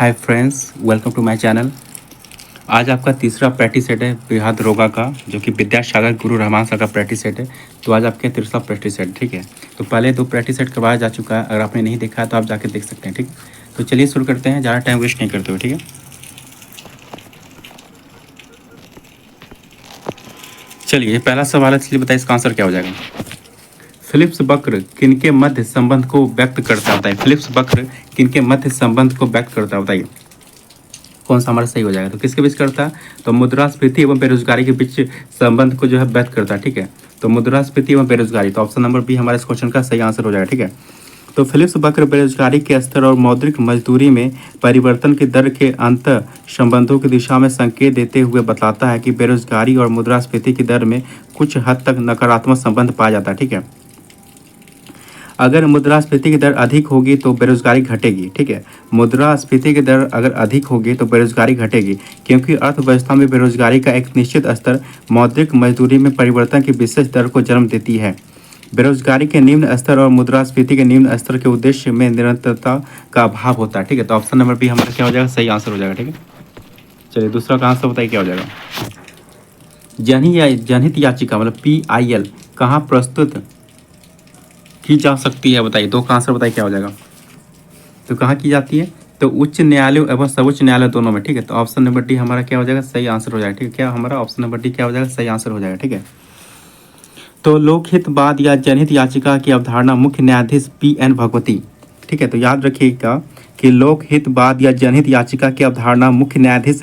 Hi friends, welcome to my channel. आज आपका तीसरा प्रैक्टिस सेट है बेहद रोगा का, जो कि विद्यासागर गुरु रहमान सर का प्रैक्टिस सेट है। तो आज आपके तीसरा प्रैक्टिस सेट, ठीक है। तो पहले 2 प्रैक्टिस सेट करवाया जा चुका है, अगर आपने नहीं देखा है तो आप जाके देख सकते हैं, ठीक। तो चलिए शुरू करते हैं, ज़्यादा टाइम वेस्ट नहीं करते हुए, ठीक है। चलिए पहला सवाल है, चलिए बताइए इसका आंसर क्या हो जाएगा। फिलिप्स वक्र किनके मध्य संबंध को व्यक्त करता है? फिलिप्स वक्र किनके मध्य संबंध को व्यक्त करता है, बताइए कौन सा हमारा सही हो जाएगा। तो किसके बीच करता है? तो मुद्रास्फीति एवं बेरोजगारी के बीच संबंध को जो है व्यक्त करता है, ठीक है। तो मुद्रास्फीति एवं बेरोजगारी, तो ऑप्शन नंबर बी हमारे इस क्वेश्चन का सही आंसर हो जाएगा, ठीक है। तो फिलिप्स वक्र बेरोजगारी के स्तर और मौद्रिक मजदूरी में परिवर्तन की दर के अंत संबंधों की दिशा में संकेत देते हुए बतलाता है कि बेरोजगारी और मुद्रास्फीति की दर में कुछ हद तक नकारात्मक संबंध पाया जाता है, ठीक है। अगर मुद्रास्फीति की दर अधिक होगी तो बेरोजगारी घटेगी, ठीक है। मुद्रास्फीति की दर अगर अधिक होगी तो बेरोजगारी घटेगी, क्योंकि अर्थव्यवस्था में बेरोजगारी का एक निश्चित स्तर मौद्रिक मजदूरी में परिवर्तन की विशेष दर को जन्म देती है। बेरोजगारी के निम्न स्तर और मुद्रास्फीति के निम्न स्तर के उद्देश्य में निरंतरता का अभाव होता है, ठीक है। तो ऑप्शन नंबर बी हमारा क्या हो जाएगा, सही आंसर हो जाएगा, ठीक है। चलिए दूसरा का आंसर बताइए क्या हो जाएगा। जनहित याचिका मतलब PIL कहाँ प्रस्तुत की जा सकती है, बताइए। 2 का आंसर बताइए क्या हो जाएगा। तो कहाँ की जाती है? तो उच्च न्यायालय एवं सर्वोच्च न्यायालय दोनों में, ठीक है। तो ऑप्शन नंबर डी हमारा क्या हो जाएगा, सही आंसर हो जाएगा, ठीक है। क्या हमारा ऑप्शन नंबर डी क्या हो जाएगा, सही आंसर हो जाएगा, ठीक है। तो लोकहितवाद या जनहित याचिका की अवधारणा मुख्य न्यायाधीश PN भगवती, ठीक है। तो याद रखिएगा कि लोकहितवाद या जनहित याचिका की अवधारणा मुख्य न्यायाधीश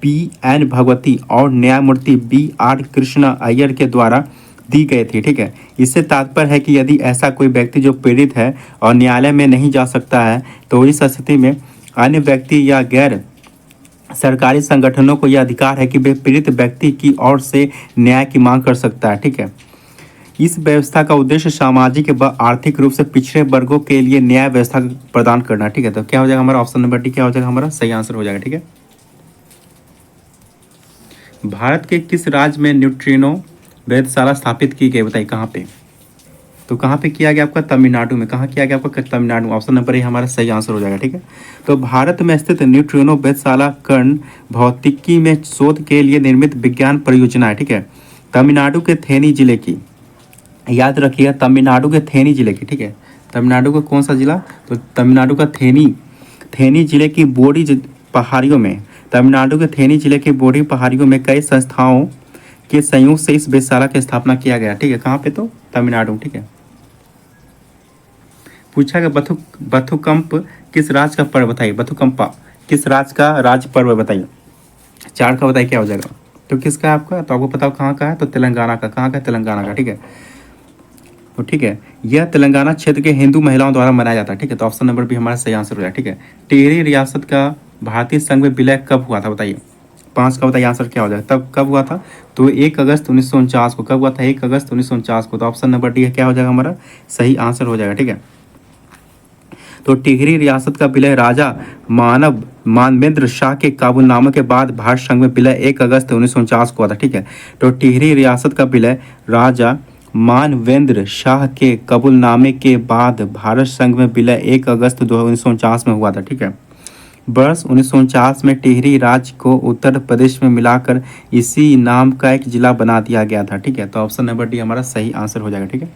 PN भगवती और न्यायमूर्ति BR कृष्णा अय्यर के द्वारा दी गई थी, ठीक है। इससे तात्पर्य है कि यदि ऐसा कोई व्यक्ति जो पीड़ित है और न्यायालय में नहीं जा सकता है, तो इस स्थिति में अन्य व्यक्ति या गैर सरकारी संगठनों को यह अधिकार है कि वे पीड़ित व्यक्ति की ओर से न्याय की मांग कर सकता है, ठीक है। इस व्यवस्था का उद्देश्य सामाजिक व आर्थिक रूप से पिछड़े वर्गों के लिए न्याय व्यवस्था प्रदान करना, ठीक है। तो क्या हो जाएगा हमारा ऑप्शन नंबर डी, क्या हो जाएगा हमारा सही आंसर हो जाएगा, ठीक है। भारत के किस राज्य में न्यूट्रिनो वेधशाला स्थापित की गई, बताइए कहाँ पे। तो कहाँ पे किया गया आपका, तमिलनाडु में। कहाँ किया गया आपका, तमिलनाडु में। ऑप्शन नंबर ए हमारा सही आंसर हो जाएगा, ठीक है। तो भारत में स्थित न्यूट्रिनो वेधशाला कण भौतिकी में शोध के लिए निर्मित विज्ञान परियोजना है, ठीक है। तमिलनाडु के थेनी जिले की, याद रखिएगा तमिलनाडु के थेनी जिले की, ठीक है। तमिलनाडु का कौन सा जिला, तो तमिलनाडु का थेनी जिले की पहाड़ियों में, तमिलनाडु के थेनी जिले की बोडी पहाड़ियों में कई संस्थाओं के संयोग से इस वेधशाला की स्थापना किया गया, ठीक है। कहाँ पे, तो तमिलनाडु, ठीक है। पूछा गया बथुकंप किस राज्य का पर्व, बताइए। बथुकंपा किस राज्य का राज्य पर्व है, बताइए। 4 का बताइए क्या हो जाएगा। तो किसका है आपका, तो आपको बताओ कहाँ का है, तो तेलंगाना का। कहाँ का, तेलंगाना का, ठीक है। तो ठीक है, यह तेलंगाना क्षेत्र के हिंदू महिलाओं द्वारा मनाया जाता है, ठीक है। तो ऑप्शन नंबर बी हमारा सही आंसर हो जाएगा, ठीक है। टिहरी रियासत का भारतीय संघ में विलय कब हुआ था, बताइए। 5 का बताइए आंसर क्या हो जाएगा, तब कब हुआ था। तो 1 अगस्त 1949 को। कब हुआ था, 1 अगस्त 1949 को। तो ऑप्शन नंबर डी क्या हो जाएगा हमारा सही आंसर हो जाएगा, ठीक है। तो टिहरी रियासत का विलय राजा मानवेंद्र शाह के काबुलनामे के बाद भारत संघ में विलय 1 अगस्त 1949 को हुआ था, ठीक है। तो टिहरी रियासत का विलय राजा मानवेंद्र शाह के कबूलनामे के बाद भारत संघ में विलय 1 अगस्त 1949 में हुआ था, ठीक है। वर्ष 1949 में टिहरी राज्य को उत्तर प्रदेश में मिलाकर इसी नाम का एक जिला बना दिया गया था, ठीक है। तो ऑप्शन नंबर डी हमारा सही आंसर हो जाएगा, ठीक है।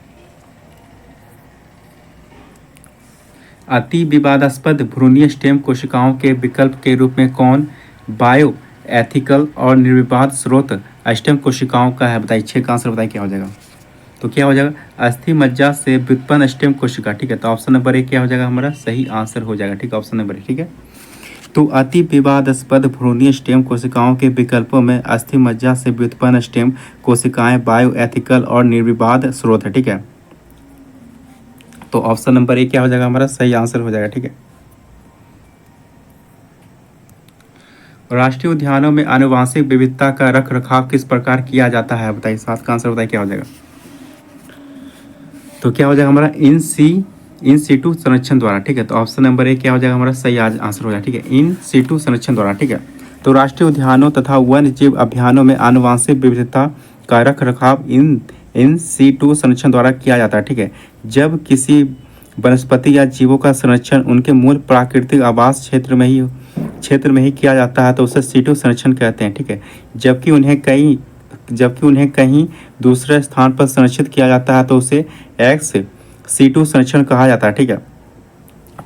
अति विवादास्पद भ्रूणीय स्टेम कोशिकाओं के विकल्प के रूप में कौन बायो एथिकल और निर्विवाद स्रोत स्टेम कोशिकाओं का है, बताइए। 6 का आंसर बताइए क्या हो जाएगा। तो क्या हो जाएगा, अस्थि मज्जा से व्युत्पन्न स्टेम कोशिका, ठीक है। तो ऑप्शन नंबर ए क्या हो जाएगा हमारा सही आंसर हो जाएगा, ठीक है। ऑप्शन नंबर ए, ठीक है। तो अति विवादास्पद भ्रूणीय स्टेम कोशिकाओं के विकल्पों में अस्थि मज्जा से व्युत्पन्न स्टेम कोशिकाएं बायो एथिकल और निर्विवाद स्रोत है, ठीक है। तो ऑप्शन नंबर ए क्या हो जाएगा हमारा सही आंसर हो जाएगा, ठीक है। राष्ट्रीय उद्यानों में आनुवांशिक विविधता का रख रखाव किस प्रकार किया जाता है, बताइए। 7 का आंसर बताइए क्या हो जाएगा। तो क्या हो जाएगा हमारा इन सीटू संरक्षण द्वारा, ठीक है। तो ऑप्शन नंबर ए क्या हो जाएगा हमारा सही आंसर हो जाएगा, ठीक है। इन सीटू संरक्षण द्वारा, ठीक है। तो राष्ट्रीय उद्यानों तथा वन्य जीव अभियानों में आनुवांशिक विविधता का रख रखाव इन सीटू संरक्षण द्वारा किया जाता है, ठीक है। जब किसी वनस्पति या जीवों का संरक्षण उनके मूल प्राकृतिक आवास क्षेत्र में ही क्षेत्र में ही किया जाता है तो उसे सीटू संरक्षण कहते हैं, ठीक है। जबकि उन्हें कहीं दूसरे स्थान पर संरक्षित किया जाता है तो उसे एक्स सीटू संरक्षण कहा जाता है, ठीक है।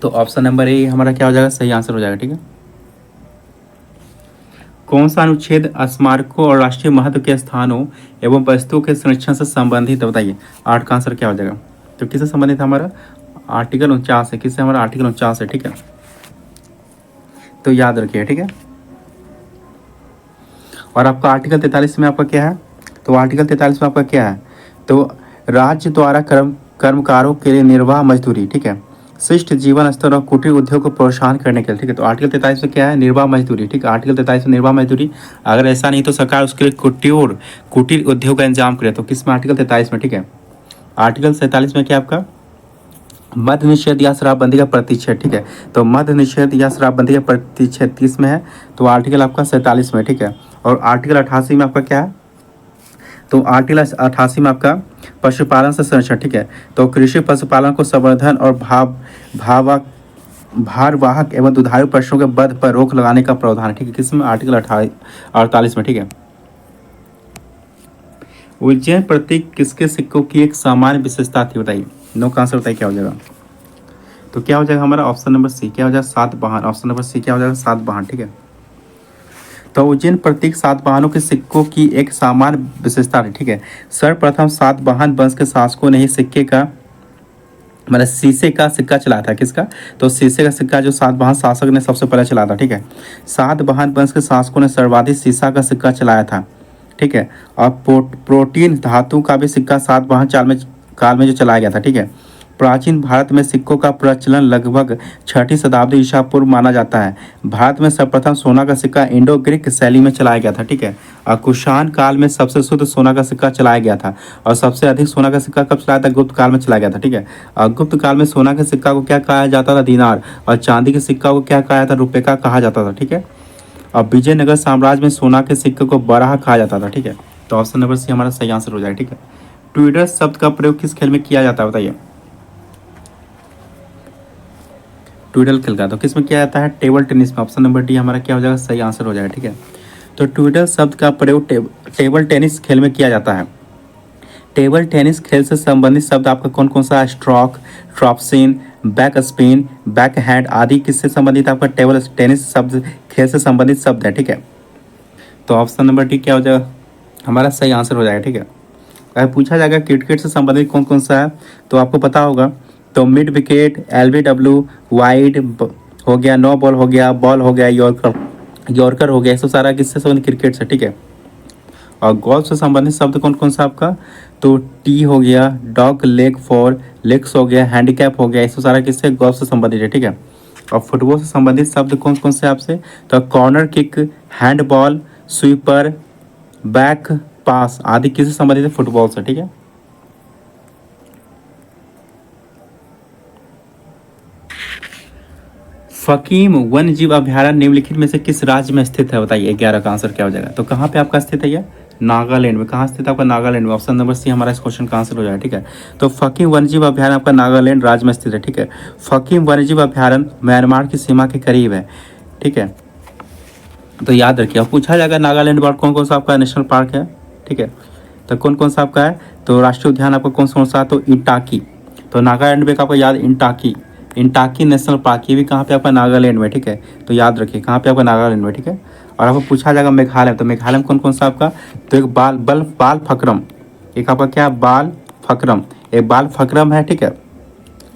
तो ऑप्शन नंबर ए हमारा क्या हो जाएगा, सही आंसर हो जाएगा, ठीक है। कौन सा अनुच्छेद स्मारकों और राष्ट्रीय महत्व के स्थानों एवं वस्तुओं के संरक्षण से संबंधित है, बताइए। 8 का आंसर क्या हो जाएगा। तो किससे संबंधित है हमारा, आर्टिकल 49 है। किससे, हमारा आर्टिकल 49 है, ठीक है। तो याद रखिए, ठीक है। और आपका आर्टिकल 43 में आपका क्या है, तो आर्टिकल 43 में आपका क्या है, तो राज्य द्वारा कर्मकारों के लिए निर्वाह मजदूरी, ठीक है, शिष्ट जीवन स्तर और कुटीर उद्योग को प्रोत्साहन करने के लिए, ठीक है। तो आर्टिकल 43 में क्या है, निर्वाह मजदूरी, ठीक है। आर्टिकल 43 में निर्वाह मजदूरी, अगर ऐसा नहीं तो सरकार उसके लिए कुटीर उद्योग का इंतजाम करे, तो किस में, आर्टिकल 43 में, ठीक है। आर्टिकल 47 में क्या आपका, मद्य निषेध या शराबबंदी का प्रतिच्छेद, ठीक है। तो मद्य निषेध या शराबबंदी का प्रतिच्छेद 30 में है, तो आर्टिकल आपका 47 में, ठीक है। और आर्टिकल 88 में आपका क्या है, तो आर्टिकल 88 में आपका पशुपालन से संरक्षण, ठीक है। तो कृषि पशुपालन को संवर्धन और भावक भारवाहक एवं दुधारू पशुओं के वध पर रोक लगाने का प्रावधान है, ठीक है। किसमें, आर्टिकल 48 में, ठीक है। उज्जैन प्रतीक किसके सिक्कों की एक सामान्य विशेषता थी, बताइए। 9 का आंसर बताइए क्या हो जाएगा। तो क्या हो जाएगा हमारा ऑप्शन नंबर सी, क्या हो जाएगा, सातवाहन। ऑप्शन नंबर सी क्या हो जाएगा, सातवाहन, ठीक है। तो उज्जैन प्रतीक सातवाहनों के सिक्कों की एक सामान्य विशेषता है, ठीक है। सर्वप्रथम सातवाहन वंश के शासकों ने ही सिक्के का मतलब शीशे का सिक्का चलाया था, किसका, तो शीशे का सिक्का जो सातवाहन शासक ने सबसे पहले चलाया था, ठीक है। सातवाहन वंश के शासकों ने सर्वाधिक शीशा का सिक्का चलाया था, ठीक है। और प्रोटीन धातु का भी सिक्का सातवाहन काल में जो चलाया गया था, ठीक है। प्राचीन भारत में सिक्कों का प्रचलन लगभग 6ठी शताब्दी ईसा पूर्व माना जाता है। भारत में सर्वप्रथम सोना का सिक्का इंडो ग्रीक शैली में चलाया गया था, ठीक है। और कुषाण काल में सबसे शुद्ध सोना का सिक्का चलाया गया था, और सबसे अधिक सोना का सिक्का कब चलाया था, गुप्त काल में चलाया गया था, ठीक है। और गुप्त काल में सोना के सिक्का को क्या कहा जाता था, दीनार, और चांदी के सिक्का को क्या कहा जाता, रुपये का कहा जाता था, ठीक है। और विजयनगर साम्राज्य में सोना के सिक्के को बराह कहा जाता था, ठीक है। तो ऑप्शन नंबर सी हमारा सही आंसर हो जाएगा, ठीक है। ट्विडर शब्द का प्रयोग किस खेल में किया जाता है, बताइए। ट्विडल खेल का, तो किस में किया जाता है, टेबल टेनिस में। ऑप्शन नंबर डी हमारा क्या हो जाएगा, सही आंसर हो जाएगा, ठीक है। तो ट्विडल शब्द का प्रयोग टेबल टेनिस खेल में किया जाता है। टेबल टेनिस खेल से संबंधित शब्द आपका कौन कौन सा है, स्ट्रोक, ड्रॉपसिन, बैक स्पिन, बैक हैंड आदि किससे संबंधित आपका टेबल टेनिस शब्द खेल से संबंधित शब्द है, ठीक है। तो ऑप्शन नंबर डी क्या हो जाएगा, हमारा सही आंसर हो जाएगा, ठीक है। अगर पूछा जाएगा क्रिकेट से संबंधित कौन कौन सा है, तो आपको पता होगा, तो मिड विकेट, एलबीडब्ल्यू, वाइड हो गया, नो बॉल हो गया, बॉल हो गया, यॉर्कर हो गया, ये सब सारा किससे संबंधित, क्रिकेट से, ठीक है। और गोल्फ से संबंधित शब्द कौन कौन सा आपका, तो टी हो गया, डॉग लेग फॉर, लेग्स हो गया, हैंडीकैप हो गया, ये सब सारा किससे, गोल्फ से संबंधित है, ठीक है। और फुटबॉल से संबंधित शब्द कौन कौन से आपसे, तो corner kick, hand ball, sweeper, back पास आदि किससे संबंधित है, फुटबॉल से, ठीक है। फकीम वन्य जीव अभ्यारण्य निम्नलिखित में से किस राज्य में स्थित है, बताइए। 11 का आंसर क्या हो जाएगा, तो कहाँ पे आपका स्थित है ये, नागालैंड में। कहाँ स्थित है आपका, नागालैंड में। ऑप्शन नंबर सी हमारा इस क्वेश्चन का आंसर हो जाएगा, ठीक है। तो फकीम वन्यजीव अभ्यारण्य आपका नागालैंड राज्य में स्थित है, ठीक है। फकीम वन्यजीव अभ्यारण्य म्यांमार की सीमा के करीब है, ठीक है। तो याद रखिए, अब पूछा जाएगा नागालैंड में कौन कौन सा आपका नेशनल पार्क है, ठीक है। तो कौन कौन सा आपका है, तो राष्ट्रीय उद्यान आपका कौन कौन सा है, तो इंटाकी। तो नागालैंड में आपको याद, इंटाकी नेशनल पार्क, ये भी कहाँ पे आपका, नागालैंड में, ठीक है। तो याद रखिए कहाँ पे आपका, नागालैंड में, ठीक है। और आपको पूछा जाएगा मेघालय, तो मेघालय में कौन कौन सा आपका, तो एक बाल फक्रम, एक आपका क्या, बाल फक्रम, एक बाल फक्रम है, ठीक है।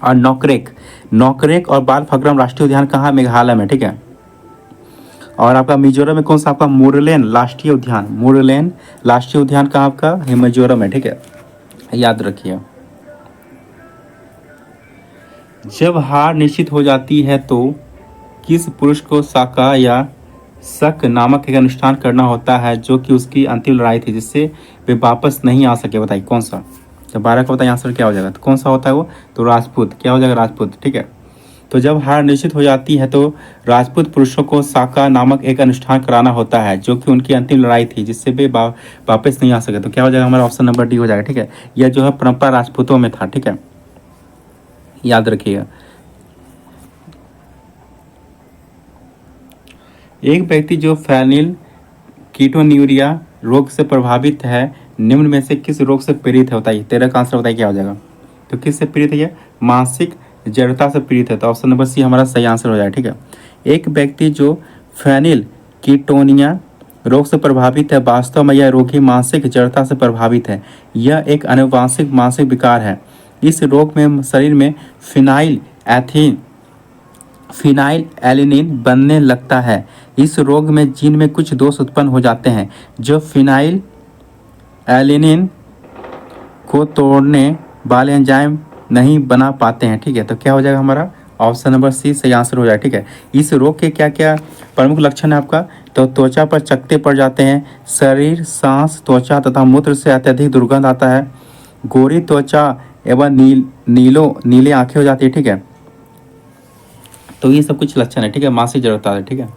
और नौकरेक और बाल फक्रम राष्ट्रीय उद्यान कहाँ, मेघालय में, ठीक है। और आपका मिजोरम में कौन सा आपका, मुरलेन राष्ट्रीय उद्यान कहाँ आपका, मिजोरम है, ठीक है। याद रखिए, जब हार निश्चित हो जाती है तो किस पुरुष को साका या शक नामक एक अनुष्ठान करना होता है जो कि उसकी अंतिम लड़ाई थी, जिससे वे वापस नहीं आ सके, बताइए कौन सा। तो 12 का बताइए आंसर क्या हो जाएगा, तो कौन सा होता है वो, तो राजपूत, क्या हो जाएगा, राजपूत, ठीक है। तो जब हार निश्चित हो जाती है तो राजपूत पुरुषों को साका नामक एक अनुष्ठान कराना होता है जो कि उनकी अंतिम लड़ाई थी, जिससे वे वापस नहीं आ सके। तो क्या हो जाएगा हमारा, ऑप्शन नंबर डी हो जाएगा, ठीक है। यह जो है परंपरा राजपूतों में था, ठीक है, याद रखिएगा। एक व्यक्ति जो फेनिल कीटोन्यूरिया रोग से प्रभावित है, निम्न में से किस रोग से पीड़ित है? बताइए, 13 का आंसर बताइए क्या हो जाएगा। तो किससे पीड़ित है ये? मानसिक जड़ता से पीड़ित है। तो ऑप्शन नंबर सी हमारा सही आंसर हो जाएगा। ठीक है, एक व्यक्ति जो फेनिल कीटोनिया रोग से प्रभावित है, वास्तव में यह रोगी मानसिक जड़ता से प्रभावित है। यह एक आनुवंशिक मानसिक विकार है। इस रोग में शरीर में फिनाइल एलिनिन बनने लगता है। इस रोग में जीन में कुछ दोष उत्पन्न हो जाते हैं जो फिनाइल एलिनिन को तोड़ने वाले एंजाइम नहीं बना पाते हैं। ठीक है, तो क्या हो जाएगा हमारा? ऑप्शन नंबर सी सही आंसर हो जाएगा। ठीक है, इस रोग के क्या क्या प्रमुख लक्षण है आपका? तो त्वचा पर चकत्ते पड़ जाते हैं, शरीर, सांस, त्वचा तथा मूत्र से अत्यधिक दुर्गंध आता है, गोरी त्वचा एवं नीले आंखें हो जाती है। ठीक है, तो ये सब कुछ लक्षण है। ठीक है, मानसिक जरूरत है। ठीक है,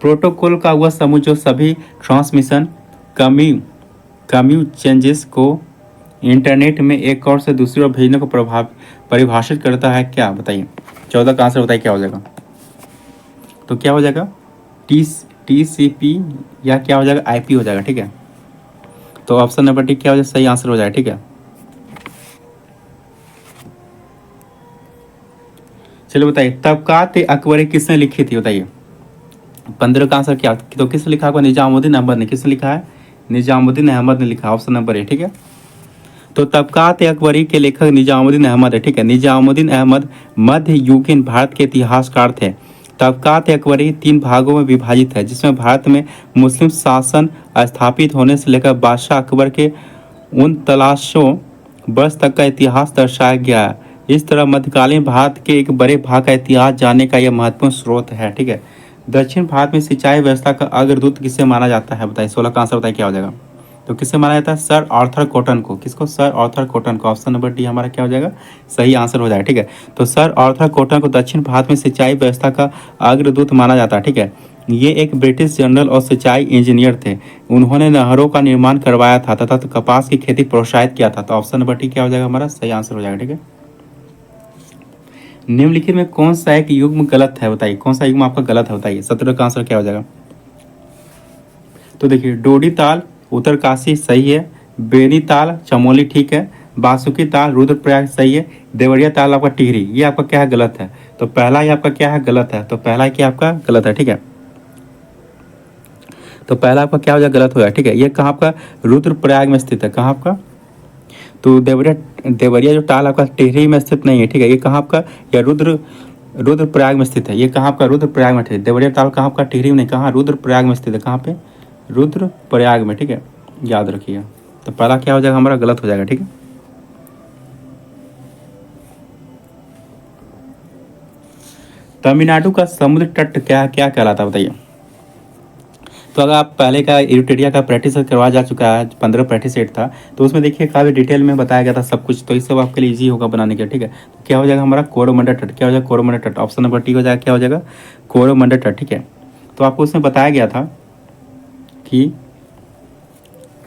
प्रोटोकॉल का वह समूह जो सभी ट्रांसमिशन कम्यू चेंजेस को इंटरनेट में एक और से दूसरी ओर भेजने को परिभाषित करता है, क्या? बताइए, 14 का आंसर बताइए क्या हो जाएगा। तो क्या हो जाएगा? TCP या क्या हो जाएगा? IP हो जाएगा। ठीक है, तो ऑप्शन नंबर डी क्या हो जाएगा? सही आंसर हो जाएगा। ठीक है, चलिए बताइए, तबकात अकबरी किसने लिखी थी? बताइए, 15 का आंसर क्या? तो किसने लिखा होगा? निजामुद्दीन अहमद ने। किसने लिखा है? निजामुद्दीन अहमद ने लिखा। Option number A. ठीक है, तो तबकात अकबरी के लेखक निजामुद्दीन अहमद है। ठीक है, निजामुद्दीन अहमद मध्ययुगीन भारत के इतिहासकार थे। तबकात अकबरी 3 भागों में विभाजित है, जिसमें भारत में मुस्लिम शासन स्थापित होने से लेकर बादशाह अकबर के 39 वर्ष तक का इतिहास दर्शाया गया है। इस तरह मध्यकालीन भारत के एक बड़े भाग का इतिहास जानने का यह महत्वपूर्ण स्रोत है। ठीक है, दक्षिण भारत में सिंचाई व्यवस्था का अग्रदूत किसे माना जाता है? बताइए, 16 का आंसर बताइए क्या हो जाएगा। तो किससे माना जाता है? सर आर्थर कॉटन को। किसको? सर आर्थर कॉटन को। ऑप्शन नंबर डी हमारा क्या हो जाएगा? सही आंसर हो जाएगा। ठीक है, तो सर आर्थर कॉटन को दक्षिण भारत में सिंचाई व्यवस्था का अग्रदूत माना जाता है। ठीक है, ये एक ब्रिटिश जनरल और सिंचाई इंजीनियर थे। उन्होंने नहरों का निर्माण करवाया था तथा कपास की खेती प्रोत्साहित किया था। तो ऑप्शन नंबर डी क्या हो जाएगा? हमारा सही आंसर हो जाएगा। ठीक है, निम्नलिखित में कौन सा एक युग्म गलत है? बताइए, कौन सा युग्म आपका गलत है? बताइए, 17 का आंसर क्या हो जाएगा। तो देखिए, डोडी ताल उत्तरकाशी सही है, बेनी ताल चमोली ठीक है, बासुकी ताल रुद्रप्रयाग सही है, देवरिया ताल आपका टिहरी, ये आपका क्या है? गलत है। तो पहला ही आपका क्या है? गलत है। तो पहला क्या आपका गलत है? ठीक है, तो पहला आपका क्या हो जाएगा? गलत हो जाएगा। ठीक है, ये कहाँ आपका? रुद्रप्रयाग में स्थित है। कहाँ आपका? तो देवरिया जो ताल आपका टिहरी में स्थित नहीं है। ठीक है, ये कहाँ आपका? या रुद्रप्रयाग में स्थित है। ये कहाँ आपका? रुद्रप्रयाग में स्थित है। देवरिया ताल कहाँ आपका? टिहरी में नहीं, कहाँ? रुद्रप्रयाग में स्थित है। कहाँ पे? रुद्रप्रयाग में। ठीक है, याद रखिएगा। तो पहला क्या हो जाएगा? हमारा गलत हो जाएगा। ठीक है, तमिलनाडु का समुद्र तट क्या क्या कहलाता है? बताइए। तो अगर आप पहले का इरिटेरिया का प्रैक्टिस करवा जा चुका है, 15 प्रैक्टिस सेट था, तो उसमें देखिए काफ़ी डिटेल में बताया गया था सब कुछ। तो इस सब आपके लिए ईजी होगा बनाने के। ठीक है, तो क्या हो जाएगा हमारा? कोरोमंडल तट। क्या हो जाएगा? कोरोमंडल तट। ऑप्शन नंबर टी हो जाएगा। क्या हो जाएगा? कोरोमंडल तट। ठीक है, तो आपको उसमें बताया गया था कि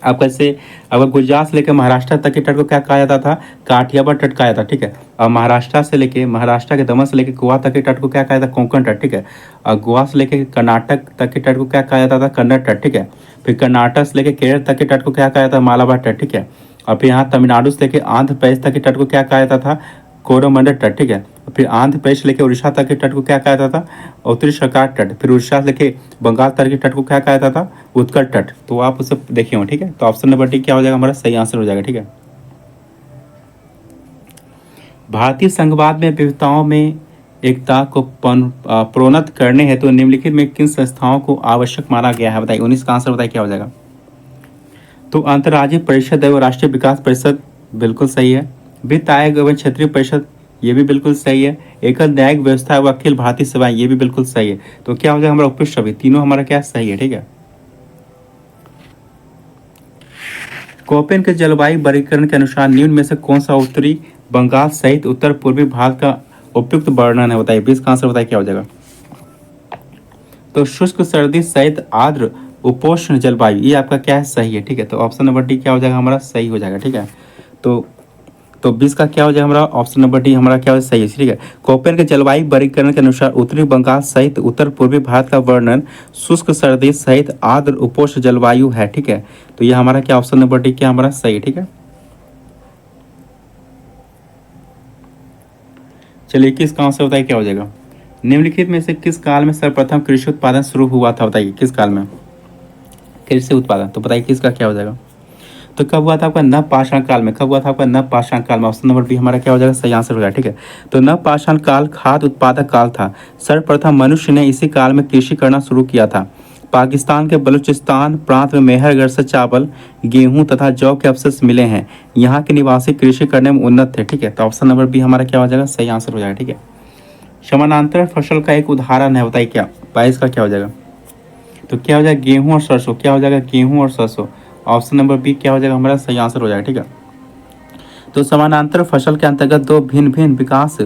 आप कैसे, अगर गुजरात से लेकर महाराष्ट्र तक के तट को क्या कहा जाता था? काठियावाड़ तट कहा जाता। ठीक है, और महाराष्ट्र के दमन से लेकर गोवा तक के तट को क्या कहा जाता? कोंकण तट। ठीक है, और गोवा से लेकर कर्नाटक तक के तट को क्या कहा जाता था? कन्नड़ तट। ठीक है, फिर कर्नाटक से लेकर केरल तक के तट को क्या कहा जाता था? मालाबार तट। ठीक है, और फिर यहाँ तमिलनाडु से लेकर आंध्र प्रदेश तक के तट को क्या कहा जाता था? कोरोमंडल तट। ठीक है, फिर आंध्र प्रदेश लेके उड़ीसा तक के तट को क्या कहा जाता था? उत्तरी सरकार तट। फिर उड़ीसा से लेके बंगाल तक के तट को क्या कहा जाता था? उत्कल तट। तो आप उसे देखे हो। ठीक है, तो ऑप्शन नंबर डी क्या हो जाएगा? हमारा सही आंसर हो जाएगा। ठीक है, भारतीय संघवाद में विविधताओं में एकता को प्रोन्नत करने हेतु निम्नलिखित में किन संस्थाओं को आवश्यक माना गया है? बताइए, 19 का आंसर बताइए क्या हो जाएगा। तो अंतर्राज्यीय परिषद एवं राष्ट्रीय विकास परिषद बिल्कुल सही है। वित्त आयोग एवं क्षेत्रीय परिषद ये भी बिल्कुल सही है। एकल न्यायिक व्यवस्था व अखिल भारतीय सेवाएं ये भी बिल्कुल सही है। तो क्या हो जाएगा हमारा? उपयुक्त सभी तीनों हमारा क्या सही है। ठीक है, कोपेन के जलवायु वर्गीकरण के अनुसार निम्न में से कौन सा उत्तरी बंगाल सहित उत्तर पूर्वी भारत का उपयुक्त वर्णन है? बताइए, 20 का आंसर बताइए क्या हो जाएगा। तो शुष्क सर्दी सहित आर्द्र उपोष्ण जलवायु ये आपका क्या है? सही है। ठीक है, तो ऑप्शन नंबर डी क्या हो जाएगा? हमारा सही हो जाएगा। ठीक है, तो तो 20 का क्या हो जाएगा हमारा ऑप्शन नंबर डी हमारा क्या हो सही है। ठीक है, कोपेन के जलवायु वर्गीकरण के अनुसार उत्तरी बंगाल सहित उत्तर पूर्वी भारत का वर्णन शुष्क सर्दी सहित आर्द्र उपोष्ण जलवायु है। ठीक है, तो ये हमारा क्या ऑप्शन नंबर डी क्या हमारा सही है। ठीक है, चलिए 21 का आंसर बताइए क्या हो जाएगा। निम्नलिखित में से किस काल में सर्वप्रथम कृषि उत्पादन शुरू हुआ था, बताइए किस काल में कृषि उत्पादन, तो बताइए किसका क्या हो जाएगा। तो कब हुआ था आपका नवपाषाण काल में, कब हुआ था आपका नवपाषाण काल में, ऑप्शन नंबर बी हमारा क्या हो जाएगा सही आंसर हो जाएगा। ठीक है, तो नवपाषाण काल खाद्य उत्पादक काल था। सर्वप्रथम मनुष्य ने इसी काल में कृषि करना शुरू किया था। पाकिस्तान के बलूचिस्तान प्रांत में मेहरगढ़ से चावल, गेहूं तथा जौ के अवशेष मिले हैं। यहाँ के निवासी कृषि करने में उन्नत थे। ठीक है, तो ऑप्शन नंबर बी हमारा क्या हो जाएगा सही आंसर हो जाएगा। ठीक है, समानांतर फसल का एक उदाहरण है, बताइए क्या 22 का क्या हो जाएगा। तो क्या हो जाएगा गेहूं और सरसों, क्या हो जाएगा गेहूं और सरसों, ऑप्शन नंबर बी क्या हो जाएगा हमारा सही आंसर हो जाएगा। ठीक है, तो समानांतर फसल के अंतर्गत दो भिन्न भिन्न विकास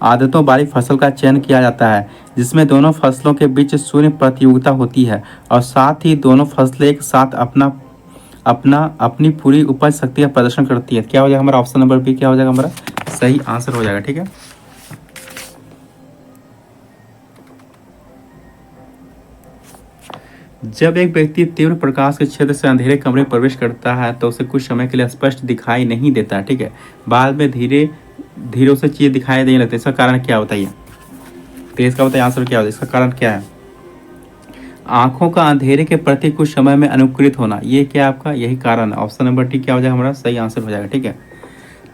आदतों वाली फसल का चयन किया जाता है, जिसमें दोनों फसलों के बीच शून्य प्रतियोगिता होती है और साथ ही दोनों फसलें एक साथ अपनी पूरी उपज शक्ति का प्रदर्शन करती है। क्या हो जाएगा हमारा ऑप्शन नंबर बी क्या हो जाएगा हमारा सही आंसर हो जाएगा। ठीक है, जब एक व्यक्ति तीव्र प्रकाश के क्षेत्र से अंधेरे कमरे में प्रवेश करता है तो उसे कुछ समय के लिए स्पष्ट दिखाई नहीं देता। ठीक है, बाद में धीरे धीरे उसे चीजें दिखाई देने लगती है। इसका कारण क्या बताइए, तो इसका बताइए आंसर क्या होता है, इसका कारण क्या है। आंखों का अंधेरे के प्रति कुछ समय में अनुकूलित होना, ये क्या आपका यही कारण है। ऑप्शन नंबर टी क्या हो जाएगा हमारा सही आंसर हो जाएगा। ठीक है,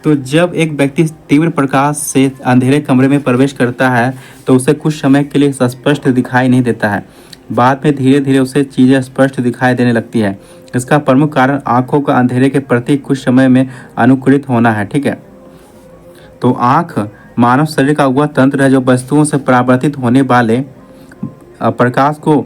तो जब एक व्यक्ति तीव्र प्रकाश से अंधेरे कमरे में प्रवेश करता है तो उसे कुछ समय के लिए स्पष्ट दिखाई नहीं देता है, बाद में धीरे धीरे उसे चीज़ें स्पष्ट दिखाई देने लगती है। इसका प्रमुख कारण आंखों का अंधेरे के प्रति कुछ समय में अनुकूलित होना है। ठीक है, तो आंख मानव शरीर का वह तंत्र है जो वस्तुओं से परावर्तित होने वाले प्रकाश को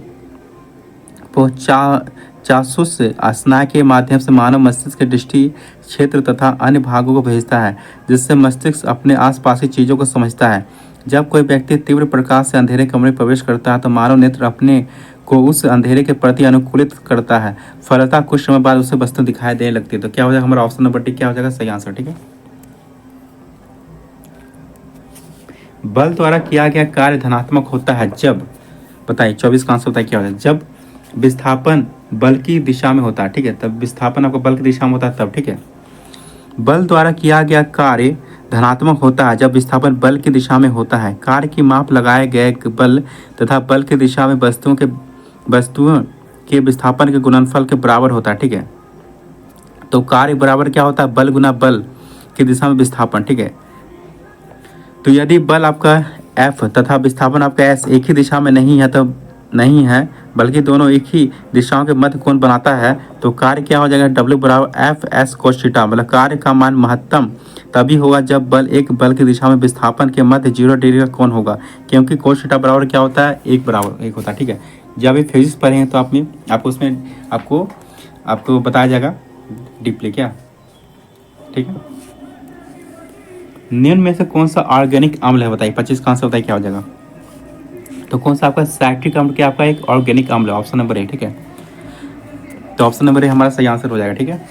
चाक्षुष स्नायु के माध्यम से मानव मस्तिष्क के दृष्टि क्षेत्र तथा अन्य भागों को भेजता है, जिससे मस्तिष्क अपने आसपास की चीज़ों को समझता है। जब कोई व्यक्ति तीव्र प्रकाश से अंधेरे कमरे में प्रवेश करता है तो मानव नेत्र अपने को उस अंधेरे के प्रति अनुकूलित करता है, फलतः कुछ समय बाद उसे वस्तु दिखाई देने लगती है। तो क्या हो जाएगा हमारा ऑप्शन नंबर डी क्या हो जाएगा सही आंसर। ठीक है, बल द्वारा किया गया कार्य धनात्मक होता है जब, बताइए 24 का आंसर बताइए क्या होता है, जब विस्थापन बल की दिशा में होता है। ठीक है, तब विस्थापन आपका बल की दिशा में होता है तब। ठीक है, बल द्वारा किया गया कार्य धनात्मक होता है जब विस्थापन बल की दिशा में होता है। कार्य की माप लगाए गए बल तथा बल की दिशा में वस्तुओं के विस्थापन के गुणनफल के बराबर होता है। ठीक है, तो कार्य बराबर क्या होता है बल गुना बल की दिशा में विस्थापन। ठीक है, तो यदि बल आपका F तथा विस्थापन आपका S एक ही दिशा में नहीं है बल्कि दोनों एक ही दिशाओं के मध्य कोण बनाता है, तो कार्य क्या हो जाएगा W बराबर F/S cos थीटा, मतलब कार्य का मान महत्तम तभी होगा जब बल की दिशा में विस्थापन के मध्य 0 डिग्री का कोण होगा, क्योंकि cos थीटा बराबर क्या होता है एक बराबर एक होता है। ठीक है, जब ये फिजिक्स पढ़े हैं तो आपको उसमें आपको बताया जाएगा डीपली क्या। ठीक है, निम्न में से कौन सा ऑर्गेनिक अम्ल है, बताइए 25 का आंसर बताइए क्या हो जाएगा। तो कौन सा आपका साइट्रिक अम्ल क्या आपका एक ऑर्गेनिक अम्ल है, ऑप्शन नंबर ए। ठीक है, तो ऑप्शन नंबर ए हमारा सही आंसर हो जाएगा। ठीक है,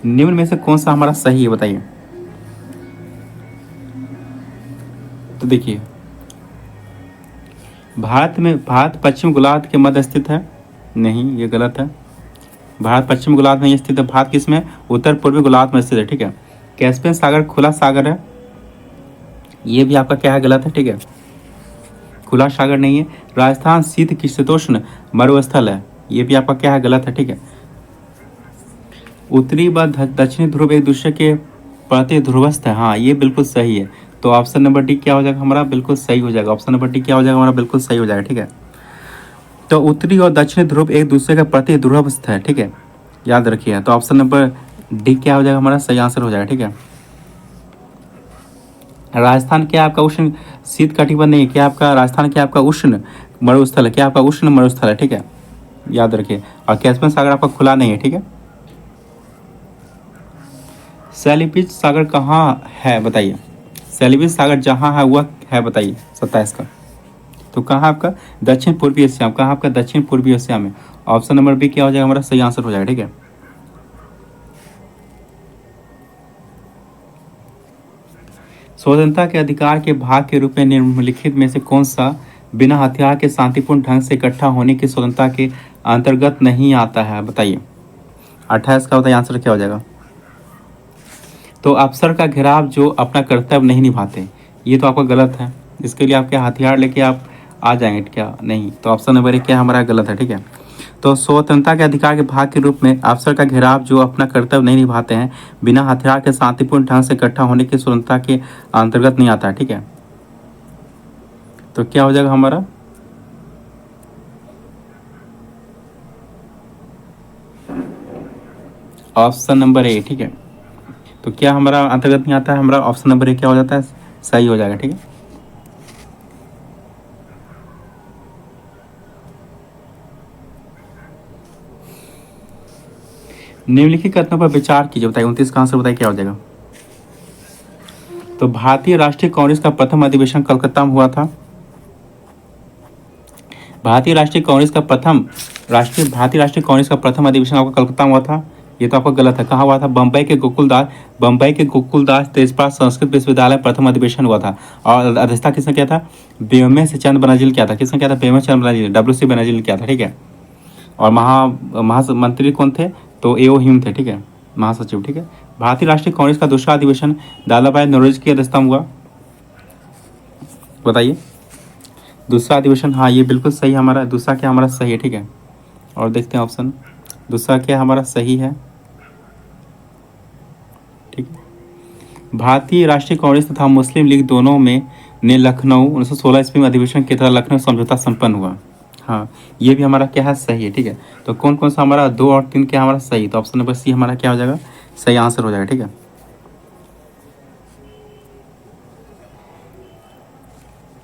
निम्न में से कौन सा हमारा सही है बताइए। तो देखिए भारत पश्चिम गोलार्ध के मध्य स्थित है, नहीं ये गलत है। भारत पश्चिम गोलार्ध में स्थित है, भारत किस में उत्तर पूर्वी गोलार्ध में स्थित है। ठीक है, कैस्पियन सागर खुला सागर है, ये भी आपका क्या है गलत है। ठीक है, खुला सागर नहीं है। राजस्थान शीतोष्ण मरुस्थल है, ये भी आपका क्या है गलत है। ठीक है, उत्तरी व दक्षिणी ध्रुव एक दूसरे के प्रति ध्रुवस्थ है, हाँ ये बिल्कुल सही है। तो ऑप्शन नंबर डी क्या हो जाएगा हमारा बिल्कुल सही हो जाएगा, ऑप्शन नंबर डी क्या हो जाएगा हमारा बिल्कुल सही हो जाएगा। ठीक है, तो उत्तरी और दक्षिणी ध्रुव एक दूसरे के प्रति ध्रुवस्थ है। ठीक है, याद रखिए, तो ऑप्शन नंबर डी क्या हो जाएगा हमारा सही आंसर हो जाएगा। ठीक है, राजस्थान क्या आपका उष्ण शीत कटिबंध नहीं है, क्या आपका राजस्थान क्या आपका उष्ण मरुस्थल है, क्या आपका उष्ण मरुस्थल है। ठीक है, याद रखिए, और कैस्पियन सागर आपका खुला नहीं है। ठीक है, सेलिपिज सागर कहाँ है बताइए, सेलिपिज सागर जहाँ है वह है बताइए 27 का, तो कहाँ आपका दक्षिण पूर्वी एशिया, कहाँ आपका दक्षिण पूर्वी एशिया में, ऑप्शन नंबर बी क्या हो जाएगा हमारा सही आंसर हो जाएगा। ठीक है, स्वतंत्रता के अधिकार के भाग के रूप में निम्नलिखित में से कौन सा बिना हथियार के शांतिपूर्ण ढंग से इकट्ठा होने की स्वतंत्रता के अंतर्गत नहीं आता है? बताइए। 28 का बताइए आंसर क्या हो जाएगा। तो अफसर का घेराव जो अपना कर्तव्य नहीं निभाते, ये तो आपका गलत है। इसके लिए आपके हथियार लेके आप आ जाएंगे क्या? नहीं। तो ऑप्शन नंबर 1 क्या हमारा गलत है, ठीक है। तो स्वतंत्रता के अधिकार के भाग के रूप में अफसर का घेराव जो अपना कर्तव्य नहीं निभाते हैं बिना हथियार के शांतिपूर्ण ढंग से इकट्ठा होने की स्वतंत्रता के अंतर्गत नहीं आता है, ठीक है। तो क्या हो जाएगा हमारा? ऑप्शन नंबर ए, ठीक है। तो क्या हमारा अंतर्गत नहीं आता है? हमारा ऑप्शन नंबर ए क्या हो जाता है? सही हो जाएगा, ठीक है। निम्नलिखित कथनों पर विचार कीजिए, बताइए। 29 का आंसर बताइए क्या हो जाएगा। तो भारतीय राष्ट्रीय कांग्रेस का प्रथम अधिवेशन कलकत्ता में हुआ था। भारतीय राष्ट्रीय कांग्रेस का प्रथम अधिवेशन आपका कलकत्ता में हुआ था। ये तो आपका गलत है। कहाँ हुआ था? बम्बई के गोकुलदास तेजपाल संस्कृत विश्वविद्यालय प्रथम अधिवेशन हुआ था। और अध्यक्षता किसने किया था? बेमस चंद्र बनर्जी ने किया था। किसने किया था? बेमस चंद्र बनर्जी, WC बनर्जी ने किया था, ठीक है। और महामंत्री कौन थे? तो एओ ह्यूम थे, ठीक है, महासचिव, ठीक है। भारतीय राष्ट्रीय कांग्रेस का दूसरा अधिवेशन लाला भाई नौरोजी की अध्यक्षता में हुआ। बताइए। दूसरा अधिवेशन, हाँ ये बिल्कुल सही हमारा। दूसरा क्या हमारा सही है, ठीक है। और देखते हैं ऑप्शन, दूसरा क्या हमारा सही है, ठीक है। भारतीय राष्ट्रीय कांग्रेस तथा मुस्लिम लीग दोनों में ने लखनऊ 1916 ईस्वी में अधिवेशन की तरह लखनऊ समझौता संपन्न हुआ। हाँ ये भी हमारा क्या है? सही है, ठीक है। तो कौन कौन सा हमारा 2 और 3 क्या हमारा सही? तो ऑप्शन नंबर सी हमारा क्या हो जाएगा? सही आंसर हो जाएगा, ठीक है।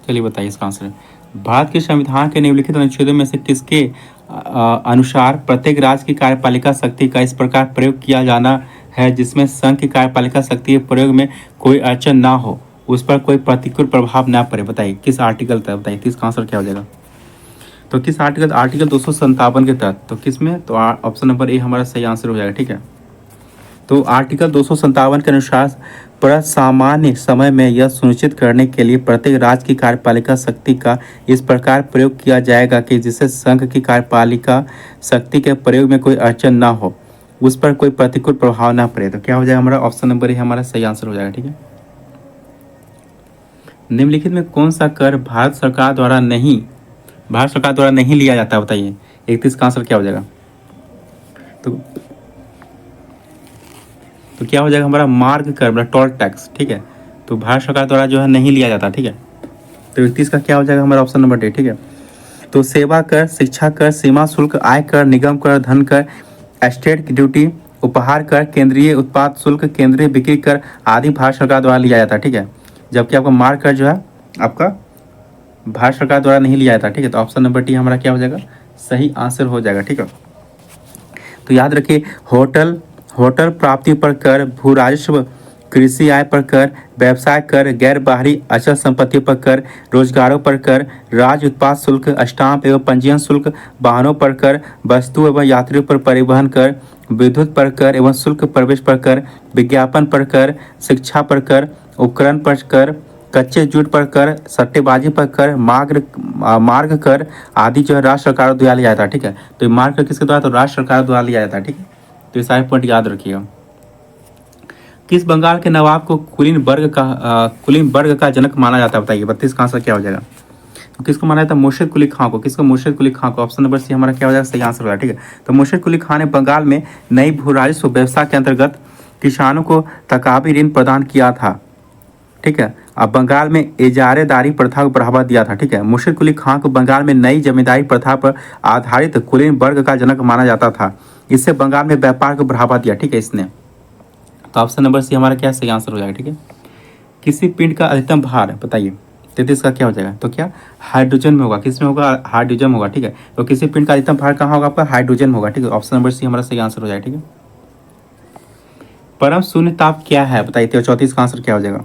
चलिए बताइए इसका आंसर। भारत के संविधान के निम्नलिखित अनुच्छेदों में से किसके अनुसार प्रत्येक राज्य की कार्यपालिका शक्ति का इस प्रकार प्रयोग किया जाना है जिसमें संघ की कार्यपालिका शक्ति के प्रयोग में कोई अड़चन ना हो, उस पर कोई प्रतिकूल प्रभाव ना पड़े? बताइए किस आर्टिकल तक? बताइए इसका आंसर क्या हो जाएगा। तो किस आर्टिकल? आर्टिकल 257 के तहत। तो किस में? तो ऑप्शन नंबर ए हमारा सही आंसर हो जाएगा, ठीक है। तो आर्टिकल 257 के अनुसार पर सामान्य समय में यह सुनिश्चित करने के लिए प्रत्येक राज्य की कार्यपालिका शक्ति का इस प्रकार प्रयोग किया जाएगा कि जिससे संघ की कार्यपालिका शक्ति के प्रयोग में कोई अड़चन ना हो, उस पर कोई प्रतिकूल प्रभाव ना पड़े। तो क्या हो जाएगा हमारा? ऑप्शन नंबर ए हमारा सही आंसर हो जाएगा, ठीक है। निम्नलिखित में कौन सा कर भारत सरकार द्वारा नहीं लिया जाता? बताइए। 31 का आंसर क्या हो जाएगा? तो क्या हो जाएगा हमारा? मार्ग कर, मतलब टोल टैक्स, ठीक है। तो भारत सरकार द्वारा जो है नहीं लिया जाता, ठीक है। तो 31 का क्या हो जाएगा हमारा? ऑप्शन नंबर डी, ठीक है। तो सेवा कर, शिक्षा कर, सीमा शुल्क, आय कर, निगम कर, धन कर, एस्टेट ड्यूटी, उपहार कर, केंद्रीय उत्पाद शुल्क, केंद्रीय बिक्री कर आदि भारत सरकार द्वारा लिया जाता है, ठीक है। जबकि आपका मार्ग कर जो है आपका भारत सरकार द्वारा नहीं लिया जाता, ठीक है। तो ऑप्शन नंबर डी हमारा क्या हो जाएगा? सही आंसर हो जाएगा, ठीक है। तो याद रखिए, होटल प्राप्ति पर कर, भू राजस्व, कृषि आय पर कर, व्यवसाय कर, गैर बाहरी अचल संपत्ति पर कर, रोजगारों पर कर, राज्य उत्पाद शुल्क, स्टाम्प एवं पंजीयन शुल्क, वाहनों पर कर, वस्तु एवं यात्रियों पर परिवहन कर, विद्युत पर कर एवं शुल्क प्रवेश पर कर, विज्ञापन पर कर, शिक्षा पर कर, उपकरण पर कर, कच्चे जूट पर कर, सट्टेबाजी पर कर, मार्ग कर आदि जो है राज्य सरकार द्वारा लिया जाता है, ठीक है। तो ये मार्ग कर किसके द्वारा? तो राज्य सरकार द्वारा लिया जाता है, ठीक है। तो ये सारे पॉइंट याद रखिएगा। किस बंगाल के नवाब को कुलीन वर्ग का जनक माना जाता है? बताइए। 32 का आंसर क्या हो जाएगा? तो किसको माना जाता है? मुर्शिद कुली खां को। किसको? मुर्शिद कुली खां को। ऑप्शन नंबर सी हमारा क्या हो जाएगा? सही आंसर होगा, ठीक है। तो मुर्शिद कुली खां ने बंगाल में नई भू राजस्व व्यवस्था के अंतर्गत किसानों को तकाबी ऋण प्रदान किया था, ठीक है। अब बंगाल में इजारेदारी प्रथा को बढ़ावा दिया था, ठीक है। मुर्शिद कुली खां को बंगाल में नई जमींदारी प्रथा पर आधारित कुलीन वर्ग का जनक माना जाता था। इससे बंगाल में व्यापार को बढ़ावा दिया, ठीक है, इसने। तो ऑप्शन नंबर सी हमारा क्या सही आंसर हो जाएगा, ठीक है। किसी पिंड का अधिकतम भार? बताइए। 33 का क्या हो जाएगा? तो क्या हाइड्रोजन में होगा? किस में होगा? हाइड्रोजन होगा, ठीक है। तो किसी पिंड का अधिकतम भार कहाँ होगा? आपका हाइड्रोजन होगा, ठीक है। ऑप्शन नंबर सी हमारा सही आंसर हो जाएगा, ठीक है। परम शून्य ताप क्या है? बताइए। 34 का आंसर क्या हो जाएगा?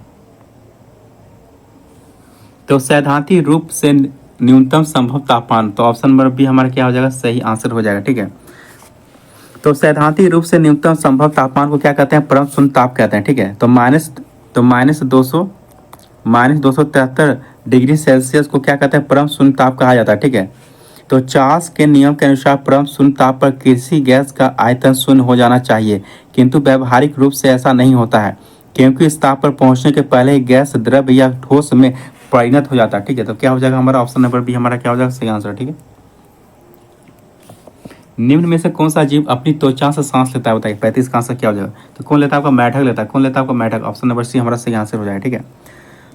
तो सैद्धांतिक रूप से न्यूनतम संभव तापमान। तो ऑप्शन नंबर बी हमारा क्या हो जाएगा? सही आंसर हो जाएगा, ठीक है। तो सैद्धांतिक रूप से न्यूनतम संभव तापमान को क्या कहते हैं? परम शून्य ताप कहते हैं, ठीक है। तो माइनस 200 -273 डिग्री सेल्सियस को क्या कहते हैं, परम शून्य ताप कहा जाता है। ठीक है, तो चार्ल्स के नियम के अनुसार परम शून्य ताप पर किसी गैस का आयतन शून्य हो जाना चाहिए, किंतु व्यवहारिक रूप से ऐसा नहीं होता है, क्योंकि इस ताप पर पहुंचने के पहले ही गैस द्रव या ठोस में परिणत हो जाता है। ठीक है, तो क्या हो जाएगा हमारा ऑप्शन नंबर बी हमारा क्या हो जाएगा सही आंसर। ठीक है, निम्न में से कौन सा जीव अपनी त्वचा से सांस लेता है, बताइए 35 का आंसर क्या हो जाएगा। तो कौन लेता है आपका, मेढक लेता है। कौन लेता है आपका, मेढक। ऑप्शन नंबर सी हमारा सही आंसर हो जाएगा। ठीक है,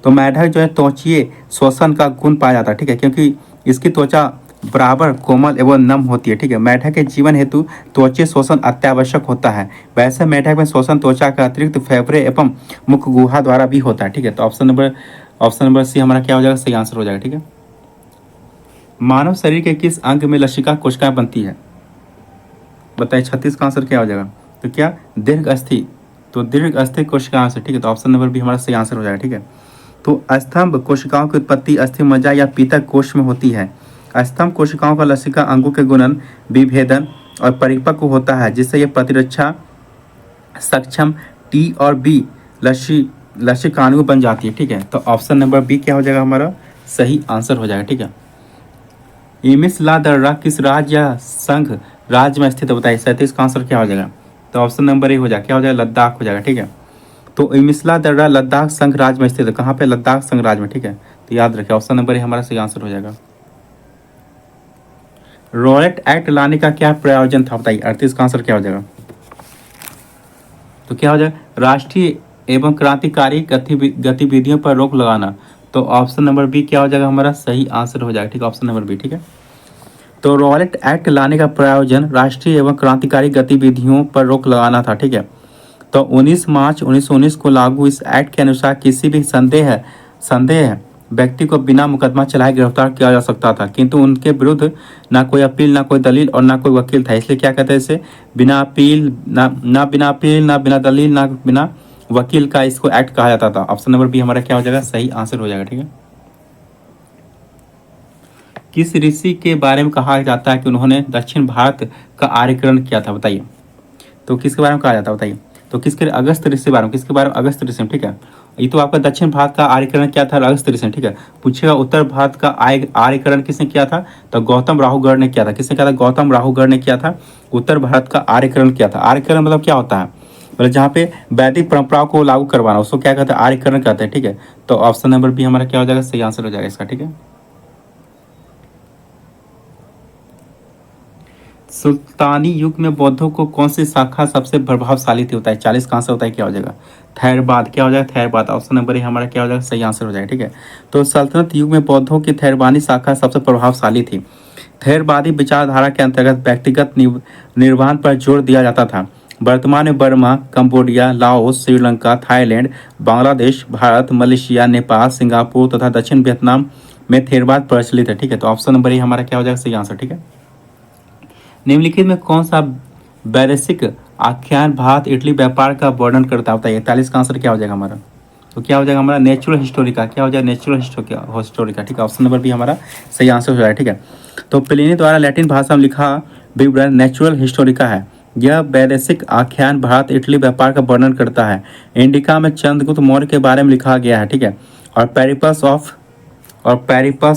तो मेढक जो है त्वचीय श्वसन का गुण पाया जाता है। ठीक है, क्योंकि इसकी त्वचा बराबर कोमल एवं नम होती है। ठीक है, मेढक के जीवन हेतु त्वचीय श्वसन अत्यावश्यक होता है। वैसे मेढक में श्वसन त्वचा का अतिरिक्त फेफड़े एवं मुख गुहा द्वारा भी होता है। ठीक है, तो ऑप्शन नंबर सी हमारा क्या हो जाएगा सही आंसर हो जाएगा। ठीक है, मानव शरीर के किस अंग में लसिका कोशिकाएं बनती है, बताइए 36 का आंसर क्या हो जाएगा। तो क्या, दीर्घ अस्थि। तो दीर्घ अस्थि कोशिकाओं से। ठीक है, तो ऑप्शन नंबर बी हमारा सही आंसर हो जाएगा। ठीक है, तो स्तंभ कोशिकाओं की उत्पत्ति अस्थि मज्जा या पीतक कोश में होती है। स्तंभ कोशिकाओं का लसिका अंगों के गुणन विभेदन और परिपक्व होता है, जिससे यह प्रतिरक्षा सक्षम टी और बी लसिकाणु बन जाती है। ठीक है, तो ऑप्शन नंबर बी क्या हो जाएगा हमारा सही आंसर हो जाएगा। ठीक है, इमिस ला दर्रा किस राज्य या संघ राज्य में स्थित है, बताइए 37 का आंसर क्या हो जाएगा। तो ऑप्शन नंबर ए हो जाएगा, क्या हो जाएगा, लद्दाख हो जाएगा। ठीक है, तो इमिसला दर्रा लद्दाख संघ राज्य में स्थित है। कहाँ पे, लद्दाख संघ राज्य में। ठीक है, तो याद रखिए ऑप्शन नंबर ए हमारा सही आंसर हो जाएगा। रॉलेट एक्ट लाने का क्या प्रयोजन था, बताइए 38 का आंसर क्या हो जाएगा। तो क्या हो जाएगा, राष्ट्रीय एवं क्रांतिकारी गतिविधियों पर रोक लगाना। तो ऑप्शन नंबर बी क्या हो जाएगा हमारा सही आंसर हो जाएगा। ठीक है, ऑप्शन नंबर बी। ठीक है, तो रॉलेट एक्ट लाने का प्रयोजन राष्ट्रीय एवं क्रांतिकारी गतिविधियों पर रोक लगाना था। ठीक है, तो 19 मार्च 1919 को लागू इस एक्ट के अनुसार किसी भी संदेह व्यक्ति को बिना मुकदमा चलाए गिरफ्तार किया जा सकता था, किंतु उनके विरुद्ध ना कोई अपील, ना कोई दलील और ना कोई वकील था। इसलिए क्या कहते हैं इसे, बिना अपील, ना बिना अपील, ना बिना दलील, ना बिना वकील का इसको एक्ट कहा जाता था। ऑप्शन नंबर बी हमारा क्या हो जाएगा सही आंसर हो जाएगा। ठीक है, किस ऋषि के बारे में कहा जाता है कि उन्होंने दक्षिण भारत का आर्यकरण किया था, बताइए। तो किसके बारे में कहा जाता है, बताइए। तो किसके, अगस्त ऋषि के बारे में। किसके बारे में, अगस्त ऋषि। ठीक है, ये तो आपका दक्षिण भारत का आर्यकरण क्या था, अगस्त ऋषि। ठीक है, पूछेगा उत्तर भारत का आर्यकरण किसने किया था, तो गौतम राहुगढ़ ने किया था। किसने किया था, गौतम राहुगढ़ ने किया था। उत्तर भारत का आर्यकरण किया था। आर्यकरण मतलब क्या होता है, मतलब जहाँ पे वैदिक परंपराओं को लागू करवाना, उसको क्या कहते हैं, आर्यकरण कहते हैं। ठीक है, तो ऑप्शन नंबर बी हमारा क्या हो जाएगा सही आंसर हो जाएगा इसका। ठीक है, सुल्तानी युग में बौद्धों को कौन सी शाखा सबसे प्रभावशाली थी, होता है 40 का आंसर होता है क्या हो जाएगा, थेरवाद। क्या हो जाएगा, थेरवाद। ऑप्शन नंबर ए हमारा क्या हो जाएगा सही आंसर हो जाएगा। ठीक है, तो सल्तनत युग में बौद्धों की थेरवानी शाखा सबसे प्रभावशाली थी। थेरवादी विचारधारा के अंतर्गत व्यक्तिगत निर्वाण पर जोर दिया जाता था। वर्तमान में Burma, Cambodia, Laos, Sri Lanka, Thailand, Bangladesh, Bharat, Malaysia, Nepal, Singapore तथा दक्षिण वियतनाम में थेरवाद प्रचलित है। ठीक है, तो ऑप्शन नंबर ए हमारा क्या हो जाएगा सही आंसर। ठीक है, निम्नलिखित में कौन सा वैदेशिक आख्यान भारत इटली व्यापार का वर्णन करता है, बताइए 41 का आंसर क्या हो जाएगा हमारा। तो क्या हो जाएगा हमारा नेचुरल हिस्टोरी का। क्या हो जाएगा, नेचुरल हिस्टोरी का। ठीक है, ऑप्शन नंबर बी हमारा सही आंसर हो जाएगा। ठीक है, तो प्लिनी द्वारा लैटिन भाषा में लिखा विवरण नेचुरल हिस्टोरिका है। यह वैदेशिक आख्यान भारत इटली व्यापार का वर्णन करता है। इंडिका में चंद्रगुप्त मौर्य के बारे में लिखा गया है। ठीक है, और पेरिपस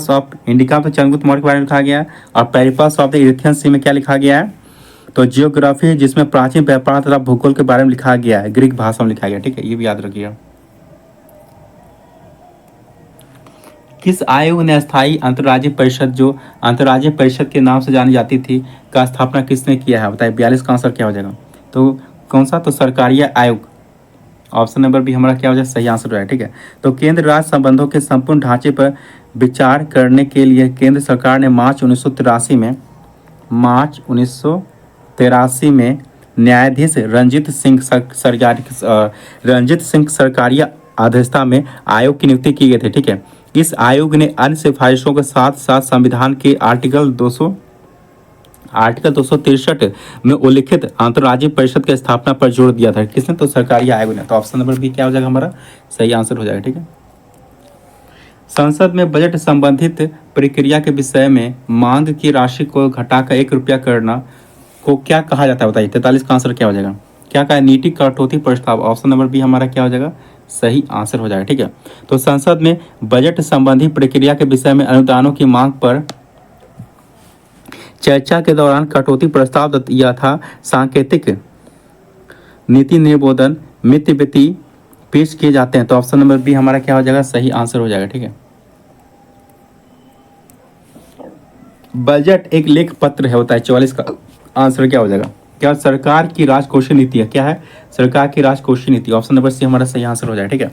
ऑफ इंडिका तो चंद्रगुप्त मौर्य के बारे में लिखा गया है, और पेरिपस ऑफ द इरिथियन सी में क्या लिखा गया है, तो जियोग्राफी, जिसमें प्राचीन व्यापार तथा भूगोल के बारे में लिखा गया है, ग्रीक भाषा में लिखा गया। ठीक है, ये भी याद रखिएगा। किस आयोग ने स्थायी अंतर्राज्यीय परिषद, जो अंतर्राज्यीय परिषद के नाम से जानी जाती थी, का स्थापना किसने किया है, बताइए 42 का आंसर क्या हो जाएगा। तो कौन सा, तो सरकारीय आयोग। ऑप्शन नंबर बी हमारा क्या हो जाए सही आंसर हो जाए। ठीक है, तो केंद्र राज्य संबंधों के संपूर्ण ढांचे पर विचार करने के लिए केंद्र सरकार ने मार्च 1983 में न्यायाधीश रंजीत सिंह सरकारिया अध्यक्षता में आयोग की नियुक्ति की गई थी। ठीक है, इस आयोग ने अन्य सिफारिशों के साथ साथ संविधान के आर्टिकल 263 में उल्लिखित अंतर्राज्यीय परिषद की स्थापना पर जोर दिया था। किसने, तो सरकारी आयोग ने। तो ऑप्शन नंबर बी क्या हो जाएगा हमारा सही आंसर हो जाएगा। ठीक है, संसद में बजट संबंधित प्रक्रिया के विषय में मांग की राशि को घटाकर 1 रुपया करना को क्या कहा जाता है, बताइए 43 का आंसर क्या हो जाएगा। क्या कहा, नीति कटौती प्रस्ताव। ऑप्शन नंबर बी हमारा क्या हो जाएगा सही आंसर हो जाएगा। ठीक है, तो संसद में बजट संबंधी प्रक्रिया के विषय में अनुदानों की मांग पर चर्चा के दौरान कटौती प्रस्ताव दिया था। सांकेतिक नीति निबोधन मित वित्ती पेश किए जाते हैं। तो ऑप्शन नंबर बी हमारा क्या हो जाएगा, सही आंसर हो जाएगा। ठीक है, बजट एक लेख पत्र है होता है। 44 का आंसर क्या हो जाएगा, क्या सरकार की राजकोषीय नीति है, क्या है सरकार की राजकोषीय नीति। ऑप्शन नंबर सी हमारा सही आंसर हो जाएगा। ठीक है,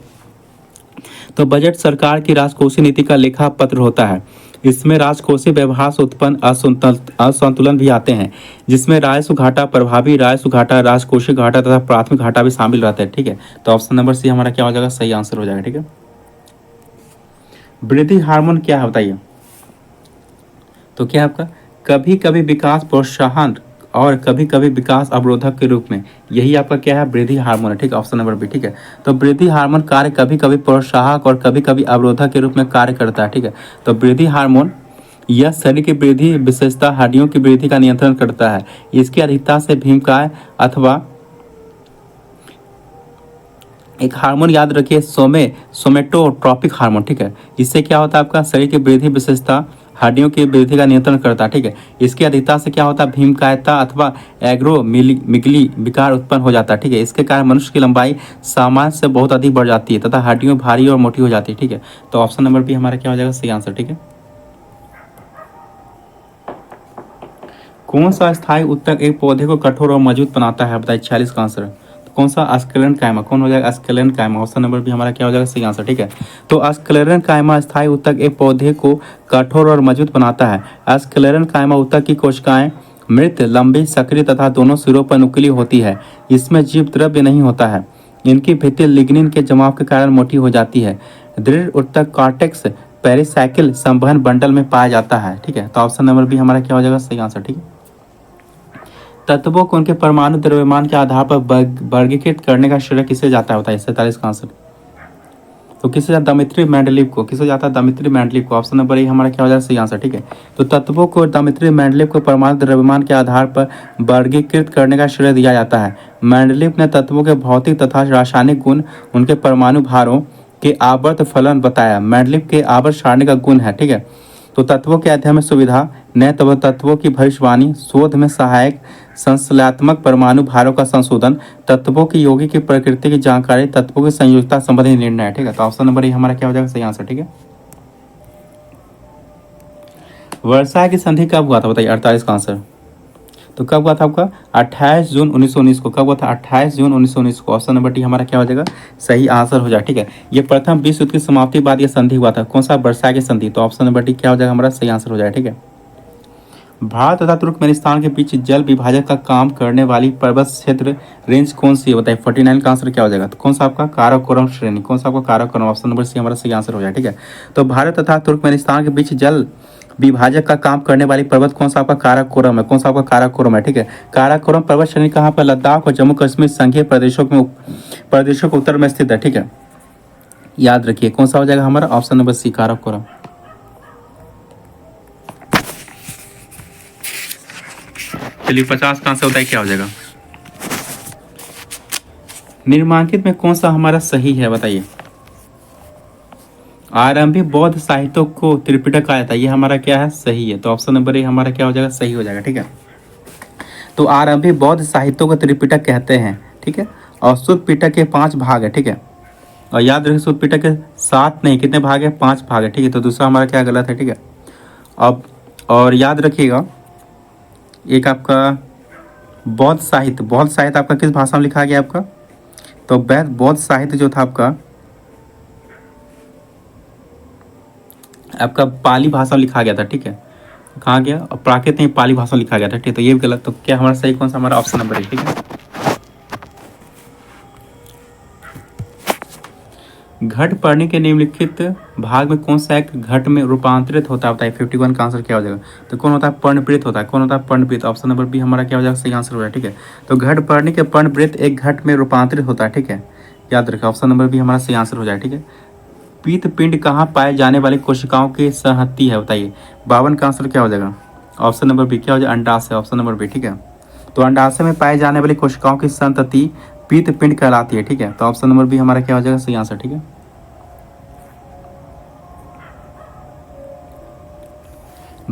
तो बजट सरकार की राजकोषीय नीति का लेखा पत्र होता है। इसमें राजकोषीय व्यवहार से उत्पन्न असंतुलन भी आते हैं, जिसमें राजस्व घाटा, प्रभावी राजस्व घाटा, राजकोषीय घाटा तथा प्राथमिक घाटा भी शामिल रहता है। ठीक है, तो ऑप्शन नंबर सी हमारा क्या हो जाएगा, सही आंसर हो जाएगा। ठीक है, वृद्धि हार्मोन क्या है बताइए। तो क्या है आपका, कभी कभी विकास प्रोत्साहन और कभी कभी विकास अवरोधक के रूप में, यही आपका क्या है, वृद्धि हार्मोन है। ठीक है, ऑप्शन नंबर बी। ठीक है, तो वृद्धि हार्मोन कार्य कभी कभी प्रोत्साहक और कभी कभी अवरोधक के रूप में कार्य करता है। ठीक है, तो वृद्धि हार्मोन यह शरीर की वृद्धि विशेषता हड्डियों की वृद्धि का नियंत्रण करता है। इसकी अधिकता से भीमकाय अथवा एक हार्मोन याद रखिए, सोमेटोट्रॉपिक हार्मोन। ठीक है, इससे क्या होता है, आपका शरीर की वृद्धि विशेषता हड्डियों की वृद्धि का नियंत्रण करता है। ठीक है, इसकी अधिकता से क्या होता है, भीमकायता अथवा एग्रोमिगली विकार उत्पन्न हो जाता है। ठीक है, इसके कारण मनुष्य की लंबाई सामान्य से बहुत अधिक बढ़ जाती है तथा हड्डियों भारी और मोटी हो जाती है। ठीक है, तो ऑप्शन नंबर बी हमारा क्या हो जाएगा, सही आंसर। ठीक है, कौन सा स्थायी उत्तक एक पौधे को कठोर और मजबूत बनाता है, बताइए 46 का आंसर। तो कौन सा, अस्क्लेरन कायमा। कौन हो जाएगा, अस्क्लेरन कायमा। ऑप्शन नंबर भी हमारा क्या हो जाएगा, सही आंसर। ठीक है, तो अस्क्लेरन कायमा स्थायी उत्तक एक पौधे को कठोर और मजबूत बनाता है। अस्क्लेरन कायमा उत्तक की कोशिकाएं मृत, लंबी, सक्रिय तथा दोनों सिरों पर नुकीली होती है। इसमें जीव द्रव्य नहीं होता है। इनकी भित्ति लिग्निन के जमाव के कारण मोटी हो जाती है। दृढ़ उत्तक कॉर्टेक्स पेरिसाइकिल संवहन बंडल में पाया जाता है। ठीक है, तो ऑप्शन नंबर बी हमारा क्या हो जाएगा, सही आंसर। ठीक है, तत्वों को उनके परमाणु द्रव्यमान के आधार पर वर्गीकृत करने का श्रेय किसे जाता है, बताइए 47 का आंसर। तो किसे जाता है, दमित्री मेंडलीव को। किसे जाता है, दमित्री मेंडलीव को। ऑप्शन नंबर ए हमारा क्या हो जाएगा, सही आंसर। ठीक है, तो तत्वों को दमित्री मेंडलीव को परमाणु द्रव्यमान के आधार पर वर्गीकृत करने का श्रेय दिया जाता है। मेंडलीव ने तत्वों के भौतिक तथा रासायनिक गुण उनके परमाणु भारों के आवर्त फलन बताया। मेंडलीव के आवर्त सारणी का गुण है। ठीक है, तो तत्वों के अध्ययन में सुविधा, नए तत्वों की भविष्यवाणी, शोध में सहायक, संश्लेषणात्मक परमाणु भारों का संशोधन, तत्वों की यौगिक की प्रकृति की जानकारी, तत्वों की संयोजकता संबंधी निर्णय। ठीक है, तो ऑप्शन नंबर ए हमारा क्या हो जाएगा, सही आंसर। ठीक है, वर्साय की संधि कब हुआ था, बताइए 48 का आंसर। तो कब हुआ था आपका, 28 जून 1919 को। कब हुआ था, 28 जून 1919 को। ऑप्शन नंबर डी हमारा क्या हो जाएगा, सही आंसर हो जाएगा। ठीक है, ये प्रथम विश्व युद्ध की समाप्ति के बाद ये संधि हुआ था। कौन सा, वर्साय की संधि। तो ऑप्शन नंबर डी क्या हो जाएगा, हमारा सही आंसर हो जाएगा। ठीक है, भारत तथा तुर्कमेनिस्तान के बीच जल विभाजक का काम करने वाली पर्वत क्षेत्र रेंज कौन सी है, बताइए 49 का आंसर क्या हो जाएगा। तो कौन सा आपका, काराकोरम श्रेणी। कौन सा आपका, काराकोरम। ऑप्शन नंबर सी हमारा सही आंसर हो जाएगा। ठीक है, तो भारत तथा तुर्कमेनिस्तान के बीच जल विभाजक का काम करने वाली पर्वत कौन सा आपका, काराकोरम है। कौन सा आपका, काराकोरम है। ठीक है, काराकोरम पर्वत श्रेणी कहाँ पर, लद्दाख और जम्मू कश्मीर संघीय प्रदेशों के उत्तर में स्थित है। ठीक है, याद रखिए कौन सा हो जाएगा हमारा, ऑप्शन नंबर सी, काराकोरम। चलिए 50 का आंसर होता है, क्या हो जाएगा, निम्नांकित में कौन सा हमारा सही है, बताइए। आरंभिक बौद्ध साहित्य को त्रिपिटक कहा जाता है, ये हमारा क्या है, सही है। तो ऑप्शन नंबर ए हमारा क्या हो जाएगा, सही हो जाएगा। ठीक है, तो आरंभिक बौद्ध साहित्य को त्रिपिटक कहते हैं। ठीक है, और शुद्ध पिटक के 5 भाग है। ठीक है, और याद रखिए शुद्ध पिटक के 7 नहीं, कितने भाग है, 5 भाग है। ठीक है, तो दूसरा हमारा क्या गलत है। ठीक है, अब और याद रखिएगा एक आपका बौद्ध साहित्य आपका किस भाषा में लिखा गया आपका, तो बौद्ध साहित्य जो था आपका पाली भाषा में लिखा गया था। ठीक है, कहाँ गया, प्राकृत नहीं, पाली भाषा में लिखा गया था। ठीक है, तो ये भी गलत। तो क्या हमारा सही कौन सा, हमारा ऑप्शन नंबर है। ठीक है, घट पढ़ने के निम्नलिखित भाग में कौन सा एक घट में रूपांतरित होता है, बताइए 51 का आंसर क्या हो जाएगा। तो कौन होता है, पर्णवृत्त होता है। कौन होता है, पर्णवृत्त। ऑप्शन नंबर बी हमारा क्या हो जाएगा, सही आंसर हो जाएगा। ठीक है, तो घट पढ़ने के पर्णवृत्त एक घट में रूपांतरित होता है। ठीक है, याद रखें ऑप्शन नंबर बी हमारा सही आंसर हो जाएगा। ठीक है, पीत पिंड कहाँ पाए जाने वाली कोशिकाओं की संहति है, बताइए 52 का आंसर क्या हो जाएगा। ऑप्शन नंबर बी क्या हो जाएगा, अंडाशय। Option number B. ठीक है, तो अंडाशय में पाए जाने वाली कोशिकाओं की संतति पीत पिंड कहलाती है, ठीक है। तो ऑप्शन नंबर बी हमारा क्या हो जाएगा सही आंसर, ठीक है।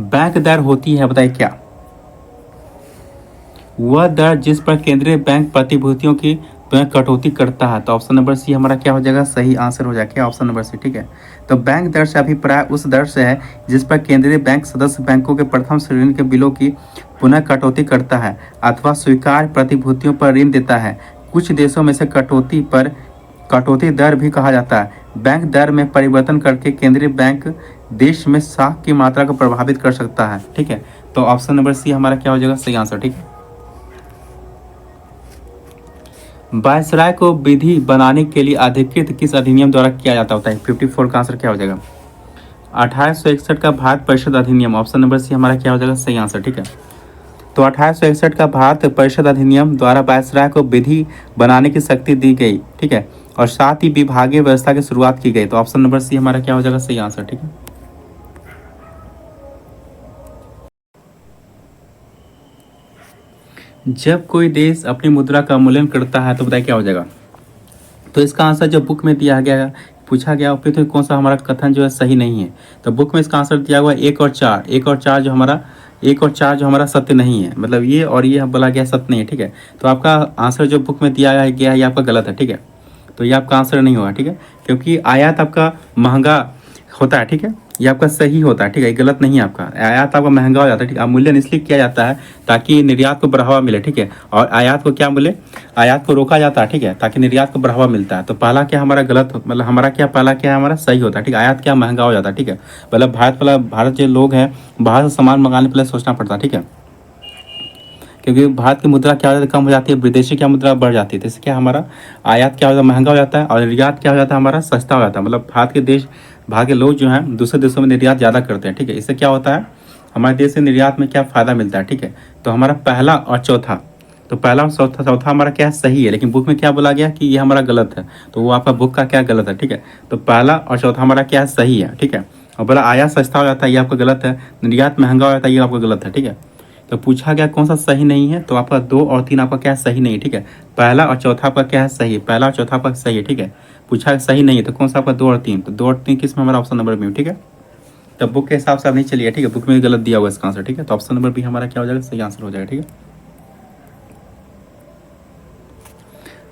बैंक दर होती है, बताइए क्या? वह दर जिस पर केंद्रीय बैंक प्रतिभूतियों की पुनः कटौती करता है। तो ऑप्शन नंबर सी हमारा क्या हो जाएगा सही आंसर हो जाएगा, क्या? ऑप्शन नंबर सी, ठीक है। तो बैंक दर से अभिप्राय उस दर से है जिस पर केंद्रीय बैंक सदस्य बैंकों के प्रथम श्रेणी के बिलों की पुनः कटौती करता है अथवा स्वीकार प्रतिभूतियों पर ऋण देता है। कुछ देशों में से कटौती पर कटौती दर भी कहा जाता है। बैंक दर में परिवर्तन करके केंद्रीय बैंक देश में साख की मात्रा को प्रभावित कर सकता है, ठीक है। तो ऑप्शन नंबर सी हमारा क्या हो जाएगा सही आंसर, ठीक है। वायसराय को विधि बनाने के लिए अधिकृत किस अधिनियम द्वारा किया जाता होता है? 54 का आंसर क्या हो जाएगा? 1861 का भारत परिषद अधिनियम। ऑप्शन नंबर सी हमारा क्या हो जाएगा सही आंसर, ठीक है। तो 1861 का भारत परिषद अधिनियम द्वारा वायसराय को विधि बनाने की शक्ति दी गई, ठीक है, और साथ ही विभागीय व्यवस्था की शुरुआत की गई। तो ऑप्शन नंबर सी हमारा क्या हो जाएगा सही आंसर, ठीक है। जब कोई देश अपनी मुद्रा का मूल्यांकन करता है तो बताइए क्या हो जाएगा? तो इसका आंसर जो बुक में दिया गया पूछा गया फिर तो कौन सा हमारा कथन जो है सही नहीं है। तो बुक में इसका आंसर दिया हुआ है 1 और 4। 1 और 4 जो हमारा सत्य नहीं है, मतलब ये और ये बोला गया सत्य नहीं है, ठीक है। तो आपका आंसर जो बुक में दिया गया है ये आपका गलत है, ठीक है। तो ये आपका आंसर नहीं होगा, ठीक है, क्योंकि आयात आपका महंगा होता है, ठीक है। ये आपका सही होता है, ठीक है, ये गलत नहीं है आपका। आयात आपका महंगा हो जाता है, ठीक है। अवमूल्यन इसलिए किया जाता है ताकि निर्यात को बढ़ावा मिले, ठीक है, और आयात को क्या मिले? आयात को रोका जाता है, ठीक है, ताकि निर्यात को बढ़ावा मिलता है। तो पहला क्या हमारा गलत, मतलब हमारा क्या पहला क्या है हमारा सही होता है, ठीक है। आयात क्या महंगा हो जाता है, ठीक है। मतलब भारत जो लोग हैं बाहर से सामान मंगाने पहले सोचना पड़ता है, ठीक है, क्योंकि भारत की मुद्रा क्या हो जाती है कम हो जाती है, विदेशी क्या मुद्रा बढ़ जाती है। तो इससे क्या हमारा आयात क्या हो जाता है महंगा हो जाता है और निर्यात क्या हो जाता है हमारा सस्ता हो जाता है। मतलब भारत के लोग जो हैं दूसरे देशों में निर्यात ज़्यादा करते हैं, ठीक है। इससे क्या होता है हमारे देश से निर्यात में क्या फ़ायदा मिलता है, ठीक है। तो हमारा पहला और चौथा, तो पहला और चौथा हमारा क्या सही है, लेकिन बुक में क्या बोला गया कि ये हमारा गलत है। तो वो आपका बुक का क्या गलत है, ठीक है। तो पहला और चौथा हमारा क्या सही है, ठीक है। और बोला आयात सस्ता हो जाता है ये आपका गलत है, निर्यात महंगा हो जाता है ये आपका गलत है, ठीक है। तो पूछा गया कौन सा सही नहीं है, तो आपका 2 और 3 आपका क्या सही नहीं है, ठीक है। पहला और चौथा आपका क्या है सही है, पहला और चौथा आपका सही है, ठीक है। पूछा सही नहीं है तो कौन सा आपका 2 और 3, तो 2 और 3 किस में हमारा ऑप्शन नंबर बी, ठीक है। तब बुक के हिसाब से आप नहीं चलिए, ठीक है, बुक में गलत दिया हुआ इसका आंसर, ठीक है। तो ऑप्शन नंबर बी हमारा क्या हो जाएगा सही आंसर हो जाएगा, ठीक है।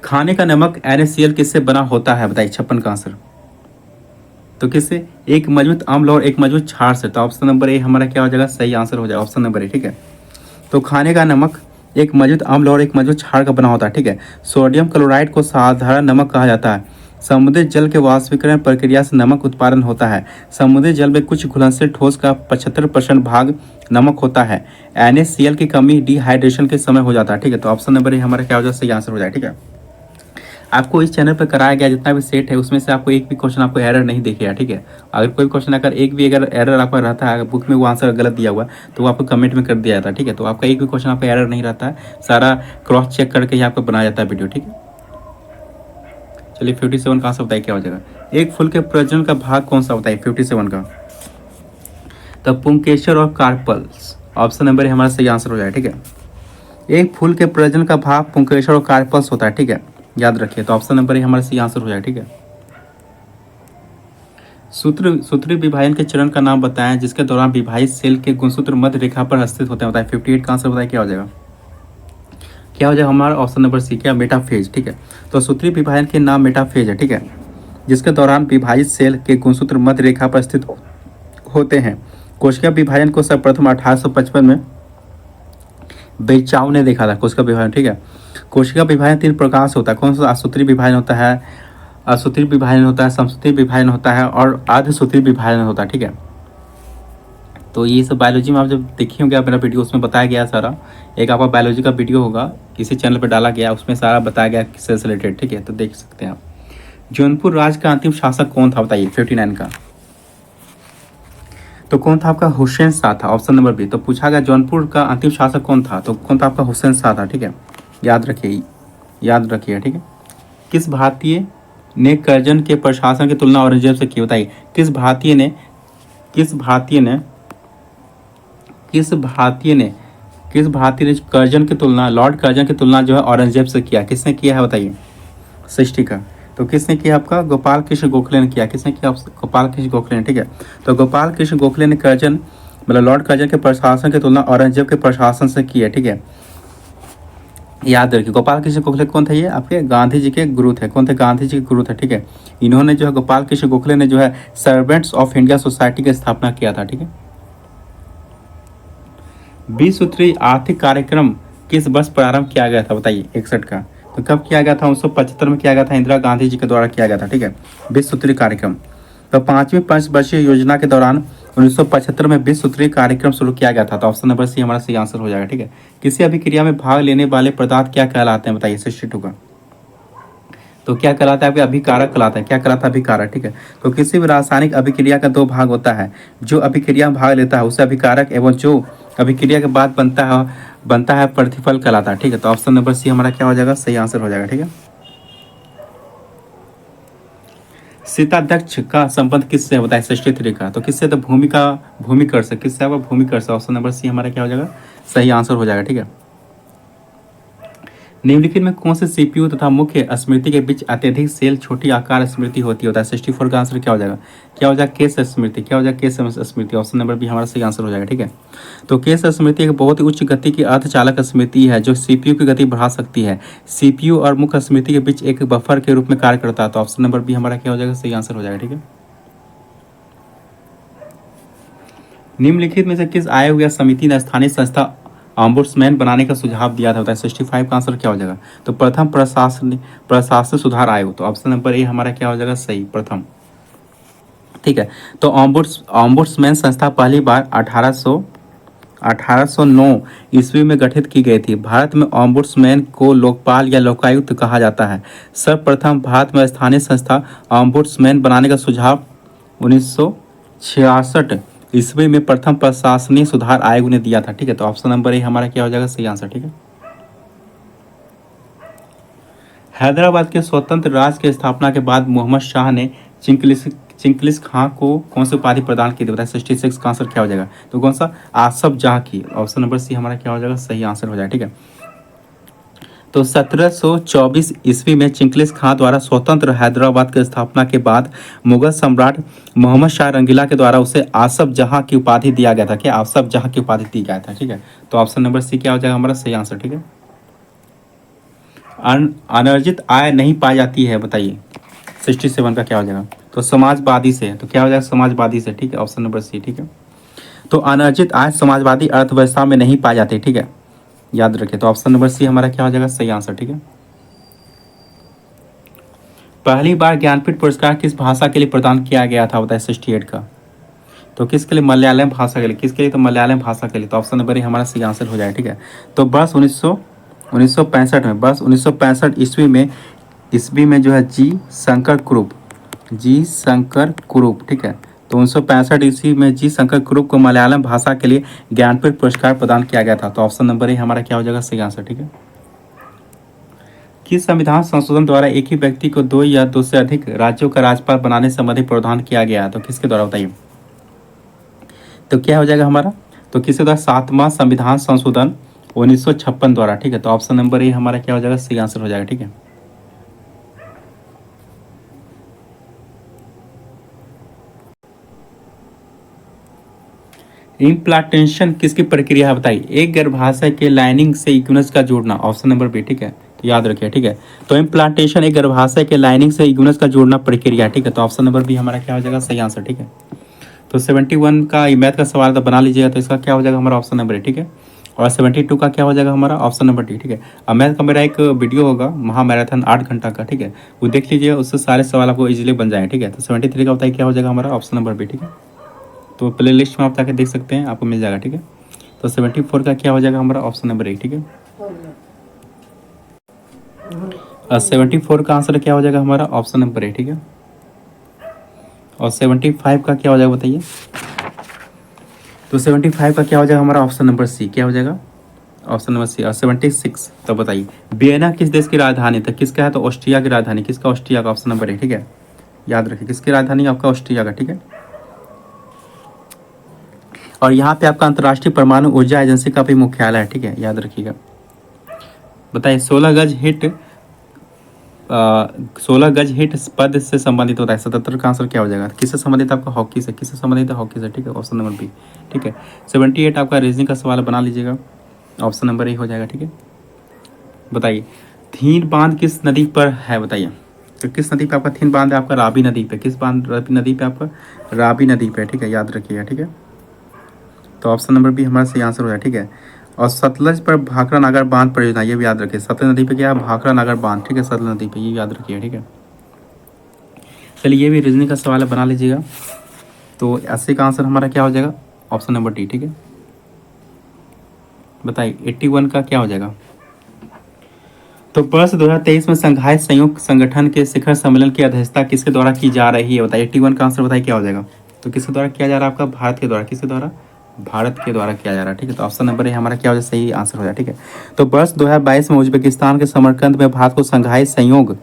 खाने का नमक NaCl किससे बना होता है, बताइए 56 का आंसर। तो किससे? एक मजबूत अम्ल और एक मजबूत क्षार से। तो ऑप्शन नंबर ए हमारा क्या हो जाएगा सही आंसर हो जाएगा, ऑप्शन नंबर ए, ठीक है। तो खाने का नमक एक मजबूत अम्ल और एक मजबूत क्षार का बना होता है, ठीक है। सोडियम क्लोराइड को साधारण नमक कहा जाता है। समुद्री जल के वाष्पीकरण प्रक्रिया से नमक उत्पादन होता है। समुद्री जल में कुछ घुलनशील ठोस का 75% भाग नमक होता है। NaCl की कमी डिहाइड्रेशन के समय हो जाता है, ठीक है। तो ऑप्शन नंबर ए हमारा क्या हो जाएगा सही आंसर हो जाएगा, ठीक है। आपको इस चैनल पर कराया गया जितना भी सेट है उसमें से आपको एक भी क्वेश्चन आपको एरर नहीं दिखेगा, ठीक है। अगर कोई क्वेश्चन अगर एक भी अगर एरर आपका रहता है बुक में वो आंसर गलत दिया हुआ तो वो आपको कमेंट में कर दिया जाता है, ठीक है। तो आपका एक भी क्वेश्चन आपका एरर नहीं रहता है, सारा क्रॉस चेक करके ही आपको बनाया जाता है वीडियो, ठीक है। चलिए 57 का आंसर बताइए क्या हो जाएगा? एक फूल के प्रजनन का भाग कौन सा बताइए 57 का? तो पुंकेसर और कार्पल्स। ऑप्शन नंबर हमारा सही आंसर हो जाएगा, ठीक है। एक फूल के प्रजनन का भाग पुंकेसर और कार्पल्स होता है, ठीक है, याद रखिए। तो ऑप्शन नंबर हमारा सही आंसर हो जाएगा, ठीक है। सूत्री विभाजन के चरण का नाम बताएं जिसके दौरान विभाजित सेल के गुणसूत्र मध्य रेखा पर स्थित होते हैं, बताएं 58 का आंसर बताएं क्या हो जाएगा? क्या हो जाएगा हमारा ऑप्शन नंबर सी, क्या? मेटाफेज, ठीक है। तो सूत्री विभाजन के नाम मेटाफेज है, ठीक है, जिसके दौरान विभाजित सेल के गुणसूत्र मध्य रेखा पर स्थित होते हैं। कोशिका विभाजन को सर्वप्रथम 1855 में बेचाव ने देखा था, कोशिका विभाजन, ठीक है। कोशिका विभाजन 3 प्रकार से होता है, कौन सा? असूत्री विभाजन होता है, असूत्री विभाजन होता है, समसूत्री विभाजन होता है और अर्धसूत्री विभाजन होता है, ठीक है। तो ये सब बायोलॉजी में आप जब देखे होंगे आप मेरा वीडियो उसमें बताया गया सारा, एक आपका बायोलॉजी का वीडियो होगा इसी चैनल पर डाला गया, उसमें सारा बताया गया किससे रिलेटेड, ठीक है, तो देख सकते हैं आप। जौनपुर राज्य का अंतिम शासक कौन था बताइए 59 का? तो कौन था आपका? हुसैन शाह था, ऑप्शन नंबर बी। तो पूछा गया जौनपुर का अंतिम शासक कौन था, तो कौन था आपका? हुसैन शाह था, ठीक है, याद रखिए, ठीक है। किस भारतीय ने करजन के प्रशासन की तुलना औरंगजेब से की, बताइए किस भारतीय ने किस भारतीय ने कर्जन की तुलना, लॉर्ड कर्जन की तुलना जो है औरंगजेब से किया? किसने किया है बताइए? सृष्टि का। तो किसने किया आपका? गोपाल कृष्ण गोखले ने किया। किसने किया? गोपाल कृष्ण गोखले ने, ठीक है। तो गोपाल कृष्ण गोखले ने कर्जन मतलब लॉर्ड कर्जन के प्रशासन की तुलना औरंगजेब के प्रशासन से की है, ठीक है। याद रखिए, गोपाल कृष्ण गोखले कौन थे? ये आपके गांधी जी के गुरु थे। कौन थे? गांधी जी के गुरु थे, ठीक है। इन्होंने जो है, गोपाल कृष्ण गोखले ने जो है सर्वेंट्स ऑफ इंडिया सोसाइटी की स्थापना किया था, ठीक है। 20 सूत्री आर्थिक कार्यक्रम किस वर्ष प्रारंभ किया गया था बताइए? 61 का। तो कब किया गया था? 1975 में किया गया था, इंदिरा गांधी जी के द्वारा किया गया था, ठीक है। 20 सूत्री कार्यक्रम। तो पांचवी पंचवर्षीय योजना के दौरान 1975 में 20 सूत्री कार्यक्रम शुरू किया गया था। तो ऑप्शन नंबर सी हमारा सही आंसर हो जाएगा, ठीक है। किसी अभिक्रिया में भाग लेने वाले पदार्थ क्या कहलाते हैं बताइए? 62 का। तो क्या कहलाता है? आपके अभिकारक कहलाता है। क्या कहलाता है? अभिकारक, ठीक है। तो किसी भी रासायनिक अभिक्रिया का दो भाग होता है। जो अभिक्रिया में भाग लेता है उसे अभिकारक, एवं जो अभिक्रिया के बाद बनता है प्रतिफल कहलाता है, ठीक है। तो ऑप्शन नंबर सी हमारा क्या हो जाएगा? सही आंसर हो जाएगा, ठीक है। सीताध्यक्ष का संबंध किससे होता है? 63 का। तो किससे? तो भूमिकर से। किससे? आपका भूमिकर से। ऑप्शन नंबर सी हमारा क्या हो जाएगा? सही आंसर हो जाएगा, ठीक है। निम्नलिखित में कौन से सीपीयू तथा मुख्य स्मृति के बीच अत्यधिक सेल छोटी आकार स्मृति होती होता है? 64 का आंसर क्या हो जाएगा? क्या हो जाएगा? केस स्मृति। क्या हो जाएगा? केस स्मृति। ऑप्शन नंबर बी हमारा सही आंसर हो जाएगा, ठीक है। तो केस स्मृति एक बहुत ही उच्च गति की अर्धचालक स्मृति है जो सीपीयू की गति बढ़ा सकती है। सीपीयू और मुख्य स्मृति के बीच एक बफर के रूप में कार्य करता है। तो ऑप्शन नंबर बी हमारा क्या हो जाएगा? सही आंसर हो जाएगा, ठीक है। निम्नलिखित में से किस आयोग या समिति ने स्थानीय संस्था ऑम्बुड्समैन बनाने का सुझाव दिया था? होता है 65 का आंसर क्या हो जाएगा? तो प्रथम प्रशासन सुधार आयोग। तो ऑप्शन नंबर ए हमारा क्या हो जाएगा? सही, प्रथम, ठीक है। तो ऑम्बुड्समैन संस्था पहली बार 1809 ईस्वी में गठित की गई थी। भारत में ऑम्बुड्समैन को लोकपाल या लोकायुक्त कहा जाता है। सर्वप्रथम भारत में स्थानीय संस्था ऑम्बुड्समैन बनाने का सुझाव 1966 ईस्वी में प्रथम प्रशासनिक सुधार आयोग ने दिया था, ठीक है। तो ऑप्शन नंबर ए हमारा क्या हो जाएगा? सही आंसर, ठीक है। हैदराबाद के स्वतंत्र राज्य की स्थापना के बाद मोहम्मद शाह ने चिंगलिस खां को कौन सी उपाधि प्रदान की थी? बताइए 66 का आंसर क्या हो जाएगा? तो कौन सा? आसफ जहाँ की। ऑप्शन नंबर सी हमारा क्या हो जाएगा? सही आंसर हो जाएगा, ठीक है। तो 1724 ईस्वी में चिंगलिस खां द्वारा स्वतंत्र हैदराबाद की स्थापना के बाद मुगल सम्राट मोहम्मद शाह रंगीला के द्वारा उसे आसफ जहाँ की उपाधि दिया गया था। क्या? आसफ जहाँ की उपाधि दी गया था, ठीक है। तो ऑप्शन नंबर सी क्या हो जाएगा? हमारा सही आंसर, ठीक है। अनर्जित आय नहीं पाई जाती है बताइए? 67 का क्या हो जाएगा? तो समाजवादी से। तो क्या हो जाएगा? समाजवादी से, ठीक है। ऑप्शन नंबर सी, ठीक है। तो अनर्जित आय समाजवादी अर्थव्यवस्था में नहीं पाई जाती, ठीक है, याद रखिए। तो ऑप्शन नंबर सी हमारा क्या हो जाएगा? सही आंसर, ठीक है। पहली बार ज्ञानपीठ पुरस्कार किस भाषा के लिए प्रदान किया गया था? बताइए 68 का। तो किसके लिए? मलयालम भाषा के लिए। किसके लिए? तो मलयालम भाषा के लिए। तो ऑप्शन नंबर ए हमारा सही आंसर हो जाएगा, ठीक है। तो वर्ष 1965 में, वर्ष 1965 ईस्वी में जो है जी शंकर कुरूप, ठीक है। तो 1965 ईस्वी में जी शंकर कुरूप को मलयालम भाषा के लिए ज्ञानपीठ पुरस्कार प्रदान किया गया था। तो ऑप्शन नंबर ए हमारा क्या हो जाएगा? सही आंसर, ठीक है। किस संविधान संशोधन द्वारा एक ही व्यक्ति को दो या दो से अधिक राज्यों का राज्यपाल बनाने संबंधी प्रावधान किया गया है? तो किसके द्वारा बताइए? तो क्या हो जाएगा हमारा? तो किसके द्वारा? 7वां संविधान संशोधन 1956 द्वारा, ठीक है। तो ऑप्शन नंबर ए हमारा क्या हो जाएगा? सही आंसर हो जाएगा, ठीक है। इम्प्लांटेशन किसकी प्रक्रिया है बताइए? एक गर्भाशय के लाइनिंग से इग्यूनस का जोड़ना। ऑप्शन नंबर बी, ठीक है। तो याद रखिए, ठीक है। तो इम्प्लांटेशन एक गर्भाशय के लाइनिंग से इग्यूनस का जोड़ना प्रक्रिया, ठीक है। तो ऑप्शन नंबर बी हमारा क्या हो जाएगा? सही आंसर, ठीक है। तो 71 का मैथ का सवाल तो बना लीजिएगा। तो इसका क्या हो जाएगा? हमारा ऑप्शन नंबर ए, ठीक है। और 72 का क्या हो जाएगा? हमारा ऑप्शन नंबर डी, ठीक है। अब मैथ का मेरा एक वीडियो होगा महा मैराथन 8 घंटा का, ठीक है, वो देख लीजिए, उससे सारे सवाल आपको इजीली बन जाए, ठीक है। तो 73 का बताइए क्या हो जाएगा? हमारा ऑप्शन नंबर बी, ठीक है। तो प्ले लिस्ट में आप जाके देख सकते हैं, आपको मिल जाएगा, ठीक है। तो 74 का क्या हो जाएगा? हमारा ऑप्शन नंबर ए, ठीक है। और 74 का आंसर क्या हो जाएगा? हमारा ऑप्शन नंबर ए, ठीक है। और 75 का क्या हो जाएगा बताइए? तो 75 का क्या हो जाएगा? हमारा ऑप्शन नंबर सी, क्या हो जाएगा? Option number C. और 76 तो बताइए वियना किस देश की राजधानी था? किसका है? तो ऑस्ट्रिया की राजधानी। किसका? ऑस्ट्रिया का। ऑप्शन नंबर ए, ठीक है। याद रखिए किसकी राजधानी? आपका ऑस्ट्रिया का, ठीक है। और यहाँ पे आपका अंतर्राष्ट्रीय परमाणु ऊर्जा एजेंसी का भी मुख्यालय है, ठीक है, याद रखिएगा। बताइए 16 गज हिट पद से संबंधित होता है। 77 का आंसर क्या हो जाएगा? किससे संबंधित? आपका हॉकी से। किससे संबंधित है? हॉकी से, ठीक है, ऑप्शन नंबर बी, ठीक है। 78 आपका रीजनिंग का सवाल बना लीजिएगा, ऑप्शन नंबर ए हो जाएगा, ठीक है। बताइए थीन बांध किस नदी पर है? बताइए तो किस नदी पे आपका थीन बांध है? आपका रावी नदी पे। किस बांध? रावी नदी पे आपका, रावी नदी पे, ठीक है, याद रखिएगा, ठीक है। तो ऑप्शन नंबर बी हमारा सही आंसर हो जाए, ठीक है। और सतलज पर भाखड़ा नागर बांध परियोजना, ये भी याद रखिए। सतलज नदी पे क्या है? भाखड़ा नागर बांध, ठीक है, सतलज नदी पे, ये याद रखिए, ठीक है। चलिए ये भी रीजनिंग का सवाल है, बना लीजिएगा। तो 80 का आंसर हमारा क्या हो जाएगा? ऑप्शन नंबर डी, ठीक है। बताइए 81 का क्या हो जाएगा? तो वर्ष 2023 में संघाई सहयोग संगठन के शिखर सम्मेलन की अध्यक्षता किसके द्वारा की जा रही है? बताइए 81 का आंसर बताइए क्या हो जाएगा? तो किसके द्वारा किया जा रहा है? आपका भारत के द्वारा। किसके द्वारा? भारत के द्वारा किया जा रहा है, ठीक है। तो ऑप्शन नंबर ए हमारा क्या हो जाए? सही आंसर हो जाए, ठीक है। तो वर्ष 2022 में उज्बेकिस्तान के समरकंद में भारत को संघाई सहयोग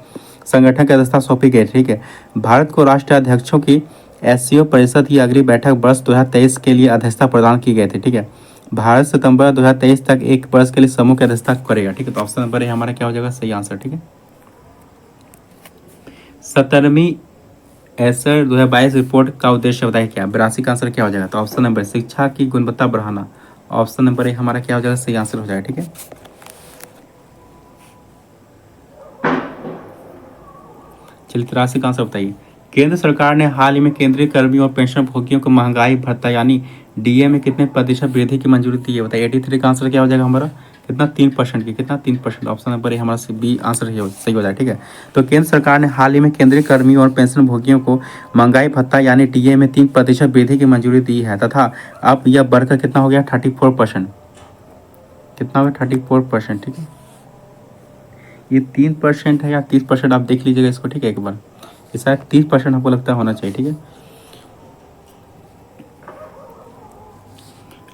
संगठन की अध्यक्षता सौंपी गई, ठीक है। भारत को राष्ट्राध्यक्षों की एससीओ परिषद की अगली बैठक वर्ष 2023 के लिए अध्यक्षता प्रदान की गई थी, ठीक है। भारत सितंबर 2023 तक एक वर्ष के लिए समूह की अध्यक्षता करेगा, ठीक है। तो ऑप्शन नंबर ए हमारा क्या हो जाएगा? सही आंसर, ठीक है। 17वीं एसर 2022 रिपोर्ट का उद्देश्य बताइए क्या? 82 का आंसर क्या हो जाएगा? तो ऑप्शन नंबर शिक्षा की गुणवत्ता बढ़ाना, ऑप्शन नंबर ए हमारा क्या हो जाएगा? सही आंसर हो जाएगा, ठीक है। चलिए 83 का आंसर बताइए। केंद्र सरकार ने हाल ही में केंद्रीय कर्मियों और पेंशन भोगियों को महंगाई भत्ता यानी डीए में कितने प्रतिशत वृद्धि की मंजूरी दी है? बताइए 83 का आंसर क्या हो जाएगा हमारा? कितना? 3% की। कितना? 3%। ऑप्शन नंबर ए हमारा बी आंसर सही हो जाए, ठीक है। तो केंद्र सरकार ने हाल ही में केंद्रीय कर्मियों और पेंशन भोगियों को महंगाई भत्ता यानी डीए में 3% वृद्धि की मंजूरी दी है तथा अब यह बढ़कर कितना हो गया? 34%। कितना हो गया? 34%, ठीक है। ये 3% है या 30%? आप देख लीजिएगा इसको, ठीक है, एक बार। ये शायद 30% हमको लगता है होना चाहिए, ठीक है।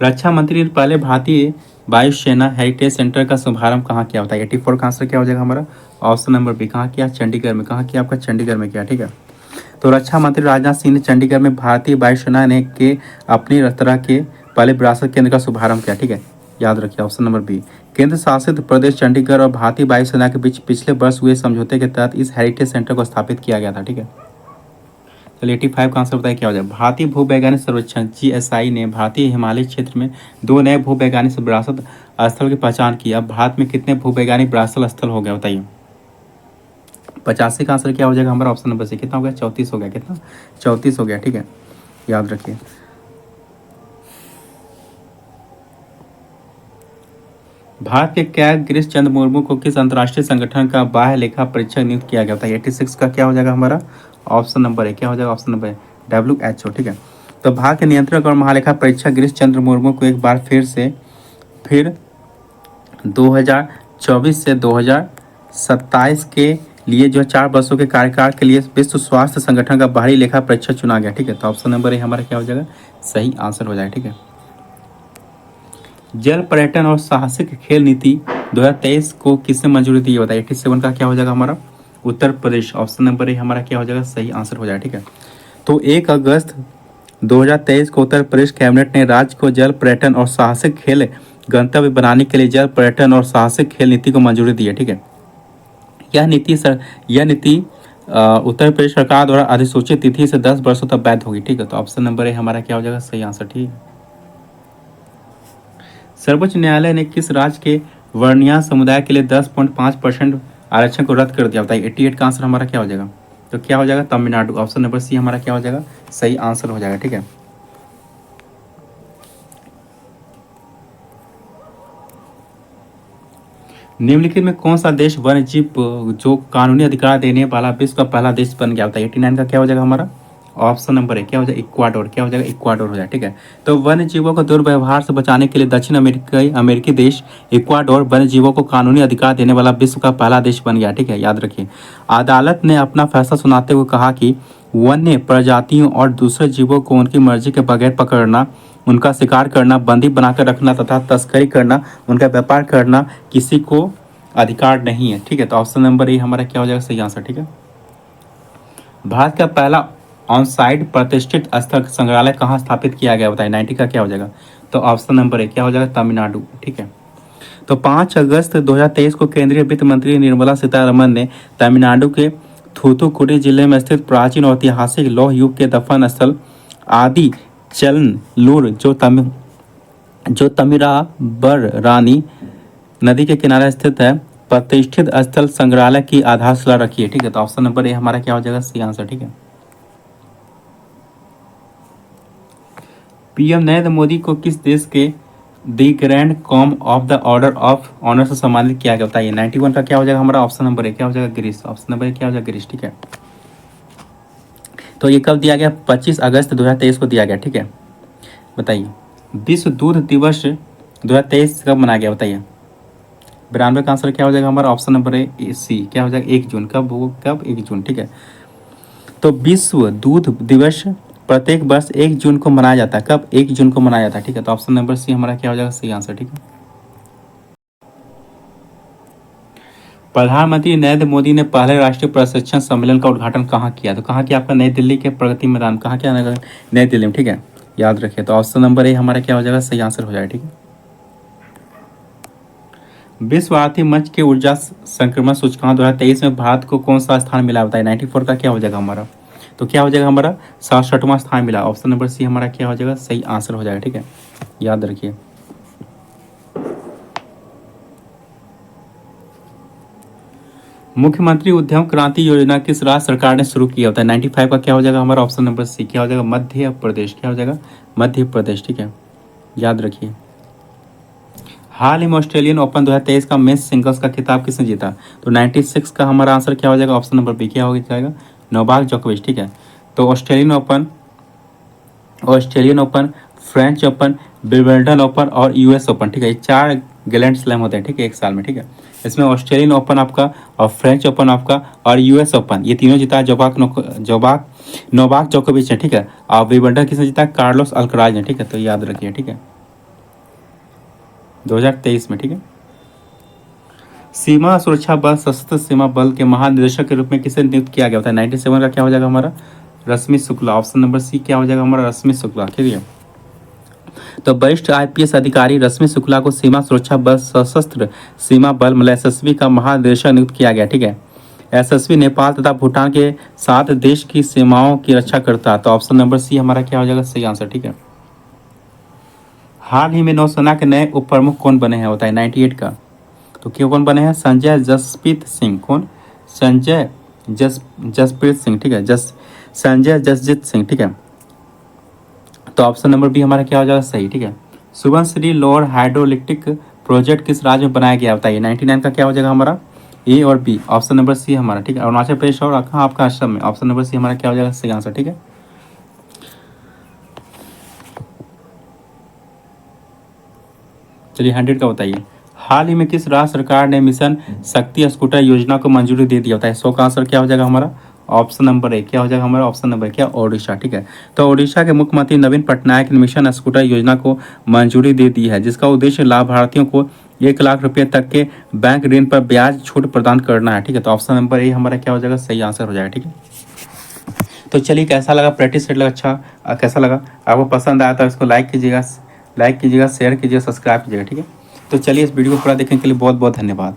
रक्षा मंत्री ने पहले भारतीय वायुसेना हेरिटेज सेंटर का शुभारंभ कहाँ किया? बताइए 84 का आंसर क्या हो जाएगा हमारा? ऑप्शन नंबर बी, कहाँ किया? चंडीगढ़ में। कहाँ किया? आपका चंडीगढ़ में किया, ठीक है। तो रक्षा मंत्री राजनाथ सिंह ने चंडीगढ़ में भारतीय वायुसेना ने के अपनी तरह के पहले विरासत केंद्र का शुभारंभ किया, ठीक है, याद रखिए, ऑप्शन नंबर बी। केंद्र शासित प्रदेश चंडीगढ़ और भारतीय वायुसेना के बीच पिछले वर्ष हुए समझौते के तहत इस हेरिटेज सेंटर को स्थापित किया गया था, ठीक है। चलिए 85 का आंसर बताइए क्या हो जाए? भारतीय भूवैज्ञानिक सर्वेक्षण जीएसआई ने भारतीय हिमालय क्षेत्र में 2 नए भूवैज्ञानिक विरासत स्थल की पहचान की। अब भारत में कितने भूवैज्ञानिक विरासत स्थल हो गए? बताइए 85 का आंसर क्या हो जाएगा हमारा? ऑप्शन नंबर सी, कितना हो गया? 34 हो गया। कितना? 34 हो गया, ठीक है, याद रखिए। भारत के कैग गिरीश चंद्र मुर्मू को किस अंतर्राष्ट्रीय संगठन का बाह्य लेखा परीक्षक नियुक्त किया गया? था 86 का क्या हो जाएगा हमारा? ऑप्शन नंबर है, क्या हो जाएगा? ऑप्शन नंबर है WHO, ठीक है। तो भारत के नियंत्रक और महालेखा परीक्षक गिरीश चंद्र मुर्मू को एक बार फिर 2024 से 2027 के लिए जो 4 वर्षों के कार्यकाल के लिए विश्व स्वास्थ्य संगठन का बाहरी लेखा परीक्षक चुना गया, ठीक है। तो ऑप्शन नंबर ए हमारा क्या हो जाएगा? सही आंसर हो जाएगा, ठीक है। जल पर्यटन और साहसिक खेल नीति 2023 को किसने मंजूरी दी है? बताइए 87 का क्या हो जाएगा हमारा? Uttar Pradesh. Option number A हमारा क्या हो जाएगा? सही आंसर हो जाएगा, ठीक है। तो 1 अगस्त 2023 को उत्तर प्रदेश कैबिनेट ने राज्य को जल पर्यटन और साहसिक खेल गंतव्य बनाने के लिए जल पर्यटन और साहसिक खेल नीति को मंजूरी दी है, ठीक है। यह नीति उत्तर प्रदेश सरकार द्वारा अधिसूचित तिथि से 10 वर्षों तक वैध होगी, ठीक है। तो ऑप्शन नंबर ए हमारा क्या हो जाएगा? सही आंसर, ठीक है। सर्वोच्च न्यायालय ने किस राज्य के वर्णिया समुदाय के लिए 10.5% आरक्षण को रद्द कर दिया? बताइए 88 का आंसर हमारा क्या हो जाएगा? तो क्या हो जाएगा? तमिलनाडु। ऑप्शन नंबर सी हमारा क्या हो जाएगा? सही आंसर हो जाएगा, ठीक है। निम्नलिखित में कौन सा देश वन्य जीव जो कानूनी अधिकार देने वाला विश्व का पहला देश बन गया? बताइए 89 का क्या हो जाएगा हमारा? ऑप्शन नंबर है, क्या हो जाएगा? इक्वाडोर। क्या हो जाएगा? इक्वाडोर हो जाएगा, ठीक है। तो वन्य जीवों को दुर्व्यवहार से बचाने के लिए दक्षिण अमेरिकी देश इक्वाडोर वन्य जीवों को कानूनी अधिकार देने वाला विश्व का पहला देश बन गया, ठीक है, याद रखिए। अदालत ने अपना फैसला सुनाते हुए कहा कि वन्य प्रजातियों और दूसरे जीवों को उनकी मर्जी के बगैर पकड़ना, उनका शिकार करना, बंदी बनाकर रखना तथा तस्करी करना, उनका व्यापार करना किसी को अधिकार नहीं है, ठीक है। तो ऑप्शन नंबर ए हमारा क्या हो जाएगा? सही आंसर, ठीक है। भारत का पहला ऑन साइट प्रतिष्ठित स्थल संग्रहालय कहाँ स्थापित किया गया बताइए। 90 का क्या हो जाएगा। तो ऑप्शन नंबर 1 क्या हो जाएगा, तमिलनाडु। ठीक है। तो 5 अगस्त 2023 को केंद्रीय वित्त मंत्री निर्मला सीतारमण ने तमिलनाडु के थूथुकुडी जिले में स्थित प्राचीन और ऐतिहासिक लौह युग के दफन स्थल आदि चलनलूर जो तमिराबर रानी नदी के किनारे स्थित है प्रतिष्ठित स्थल संग्रहालय की आधारशिला रखी है। ठीक है। तो ऑप्शन नंबर ए हमारा क्या हो जाएगा, सी आंसर। ठीक है। पीएम नरेंद्र मोदी को किस देश के दी ग्रैंड कॉम of the order of honour से सम्मानित किया गया बताइए। 91 का क्या हो जाएगा हमारा, ऑप्शन नंबर ए क्या हो जाएगा, ग्रीस। ऑप्शन नंबर ए क्या हो जाएगा, ग्रीस। ठीक है। तो ये कब दिया गया, 25 अगस्त 2023 को दिया गया। ठीक है। बताइए विश्व दूध दिवस 2023 कब मनाया गया बताइए। 92 का आंसर क्या हो जाएगा हमारा, ऑप्शन नंबर ए सी क्या हो जाएगा, 1 जून। कब हो, कब 1 जून। ठीक है। तो विश्व दूध दिवस प्रत्येक वर्ष 1 जून को मनाया जाता है। कब, 1 जून को मनाया जाता है। ठीक है। तो ऑप्शन नंबर सी हमारा क्या हो जाएगा, सही आंसर। ठीक है। प्रधानमंत्री नरेंद्र मोदी ने पहले राष्ट्रीय प्रशिक्षण सम्मेलन का उद्घाटन कहाँ किया। तो कहाँ किया आपका, नई दिल्ली के प्रगति मैदान। कहाँ किया, नई दिल्ली में। ठीक है। याद रखिए। तो ऑप्शन नंबर ए हमारा क्या हो जाएगा, सही आंसर हो जाएगा। ठीक है। विश्व आर्थिक मंच के ऊर्जा संक्रमण सूचकांक 2023 में भारत को कौन सा स्थान मिला बताइए। 94 का क्या हो जाएगा हमारा, तो क्या हो जाएगा हमारा 67वां स्थान मिला। ऑप्शन नंबर सी हमारा क्या हो जाएगा, सही आंसर हो जाएगा। ठीक है। याद रखिए। मुख्यमंत्री उद्यम क्रांति योजना किस राज्य सरकार ने शुरू किया होता है। 95 का क्या हो जाएगा हमारा, ऑप्शन नंबर सी क्या हो जाएगा, मध्य प्रदेश। क्या हो जाएगा, मध्य प्रदेश। ठीक है। याद रखिए। हाल ही में ऑस्ट्रेलियन ओपन 2023 का मेंस सिंगल्स का खिताब किसने जीता। तो 96 का हमारा आंसर क्या हो जाएगा, ऑप्शन नंबर बी क्या हो जाएगा, नोवाक जोकोविच। ठीक है। तो Australian open, French open, Wimbledon open और यूएस ओपन। ठीक है। ये 4 ग्रैंड स्लैम होते हैं। ठीक है, एक साल में। ठीक है। इसमें ऑस्ट्रेलियन ओपन आपका और फ्रेंच ओपन आपका और यूएस ओपन ये तीनों जीता नोवाक जोकोविच ने। ठीक है। और विंबलडन किसने जीता, कार्लोस अल्कराज ने। ठीक है। तो याद रखिए। ठीक है। 2023 में। ठीक है। सीमा सुरक्षा बल सशस्त्र सीमा बल के महानिदेशक के रूप में किसे नियुक्त किया गया होता है। 97 का क्या हो जाएगा हमारा, रश्मि शुक्ला। ऑप्शन नंबर सी क्या हो जाएगा हमारा, रश्मि शुक्ला। ठीक है। तो वरिष्ठ आईपीएस अधिकारी रश्मि शुक्ला को सीमा सुरक्षा बल सशस्त्र सीमा बल मतलब एसएसबी का महानिदेशक नियुक्त किया गया। ठीक है। एसएसबी नेपाल तथा भूटान के साथ देश की सीमाओं की रक्षा करता है। तो ऑप्शन नंबर सी हमारा क्या हो जाएगा, सही आंसर। ठीक है। हाल ही में नौसेना के नए उप प्रमुख कौन बने हैं बताइए। 98 का तो क्यों कौन बने हैं, संजय जसप्रीत सिंह। कौन, संजय जसप्रीत सिंह। ठीक है। संजय जसजीत सिंह। ठीक है। तो ऑप्शन नंबर बी हमारा क्या हो जाएगा, सही। ठीक है। सुबनसिरी लोअर हाइड्रोइलेक्ट्रिक प्रोजेक्ट किस राज्य में बनाया गया बताइए। 99 का क्या हो जाएगा हमारा, ए और बी। ऑप्शन नंबर सी हमारा। ठीक है। अरुणाचल प्रदेश और कहाँ आपका असम में। ऑप्शन नंबर सी हमारा क्या हो जाएगा, सही आंसर। ठीक है। चलिए 100 का बताइए। हाल ही में किस राज्य सरकार ने मिशन शक्ति स्कूटर योजना को मंजूरी दे दिया होता है। 100 का आंसर क्या हो जाएगा हमारा, ऑप्शन नंबर ए क्या हो जाएगा हमारा, ऑप्शन नंबर क्या, ओडिशा। ठीक है। तो ओडिशा के मुख्यमंत्री नवीन पटनायक ने मिशन स्कूटर योजना को मंजूरी दे दी है, जिसका उद्देश्य लाभार्थियों को 1 लाख रुपए तक के बैंक ऋण पर ब्याज छूट प्रदान करना है। ठीक है। तो ऑप्शन नंबर ए हमारा क्या हो जाएगा, सही आंसर हो जाएगा। ठीक है। तो चलिए कैसा लगा प्रैक्टिस सेट लगा, अच्छा कैसा लगा, आपको पसंद आया तो इसको लाइक कीजिएगा, शेयर कीजिएगा, सब्सक्राइब कीजिएगा। ठीक है। तो चलिए इस वीडियो को पूरा देखने के लिए बहुत बहुत धन्यवाद।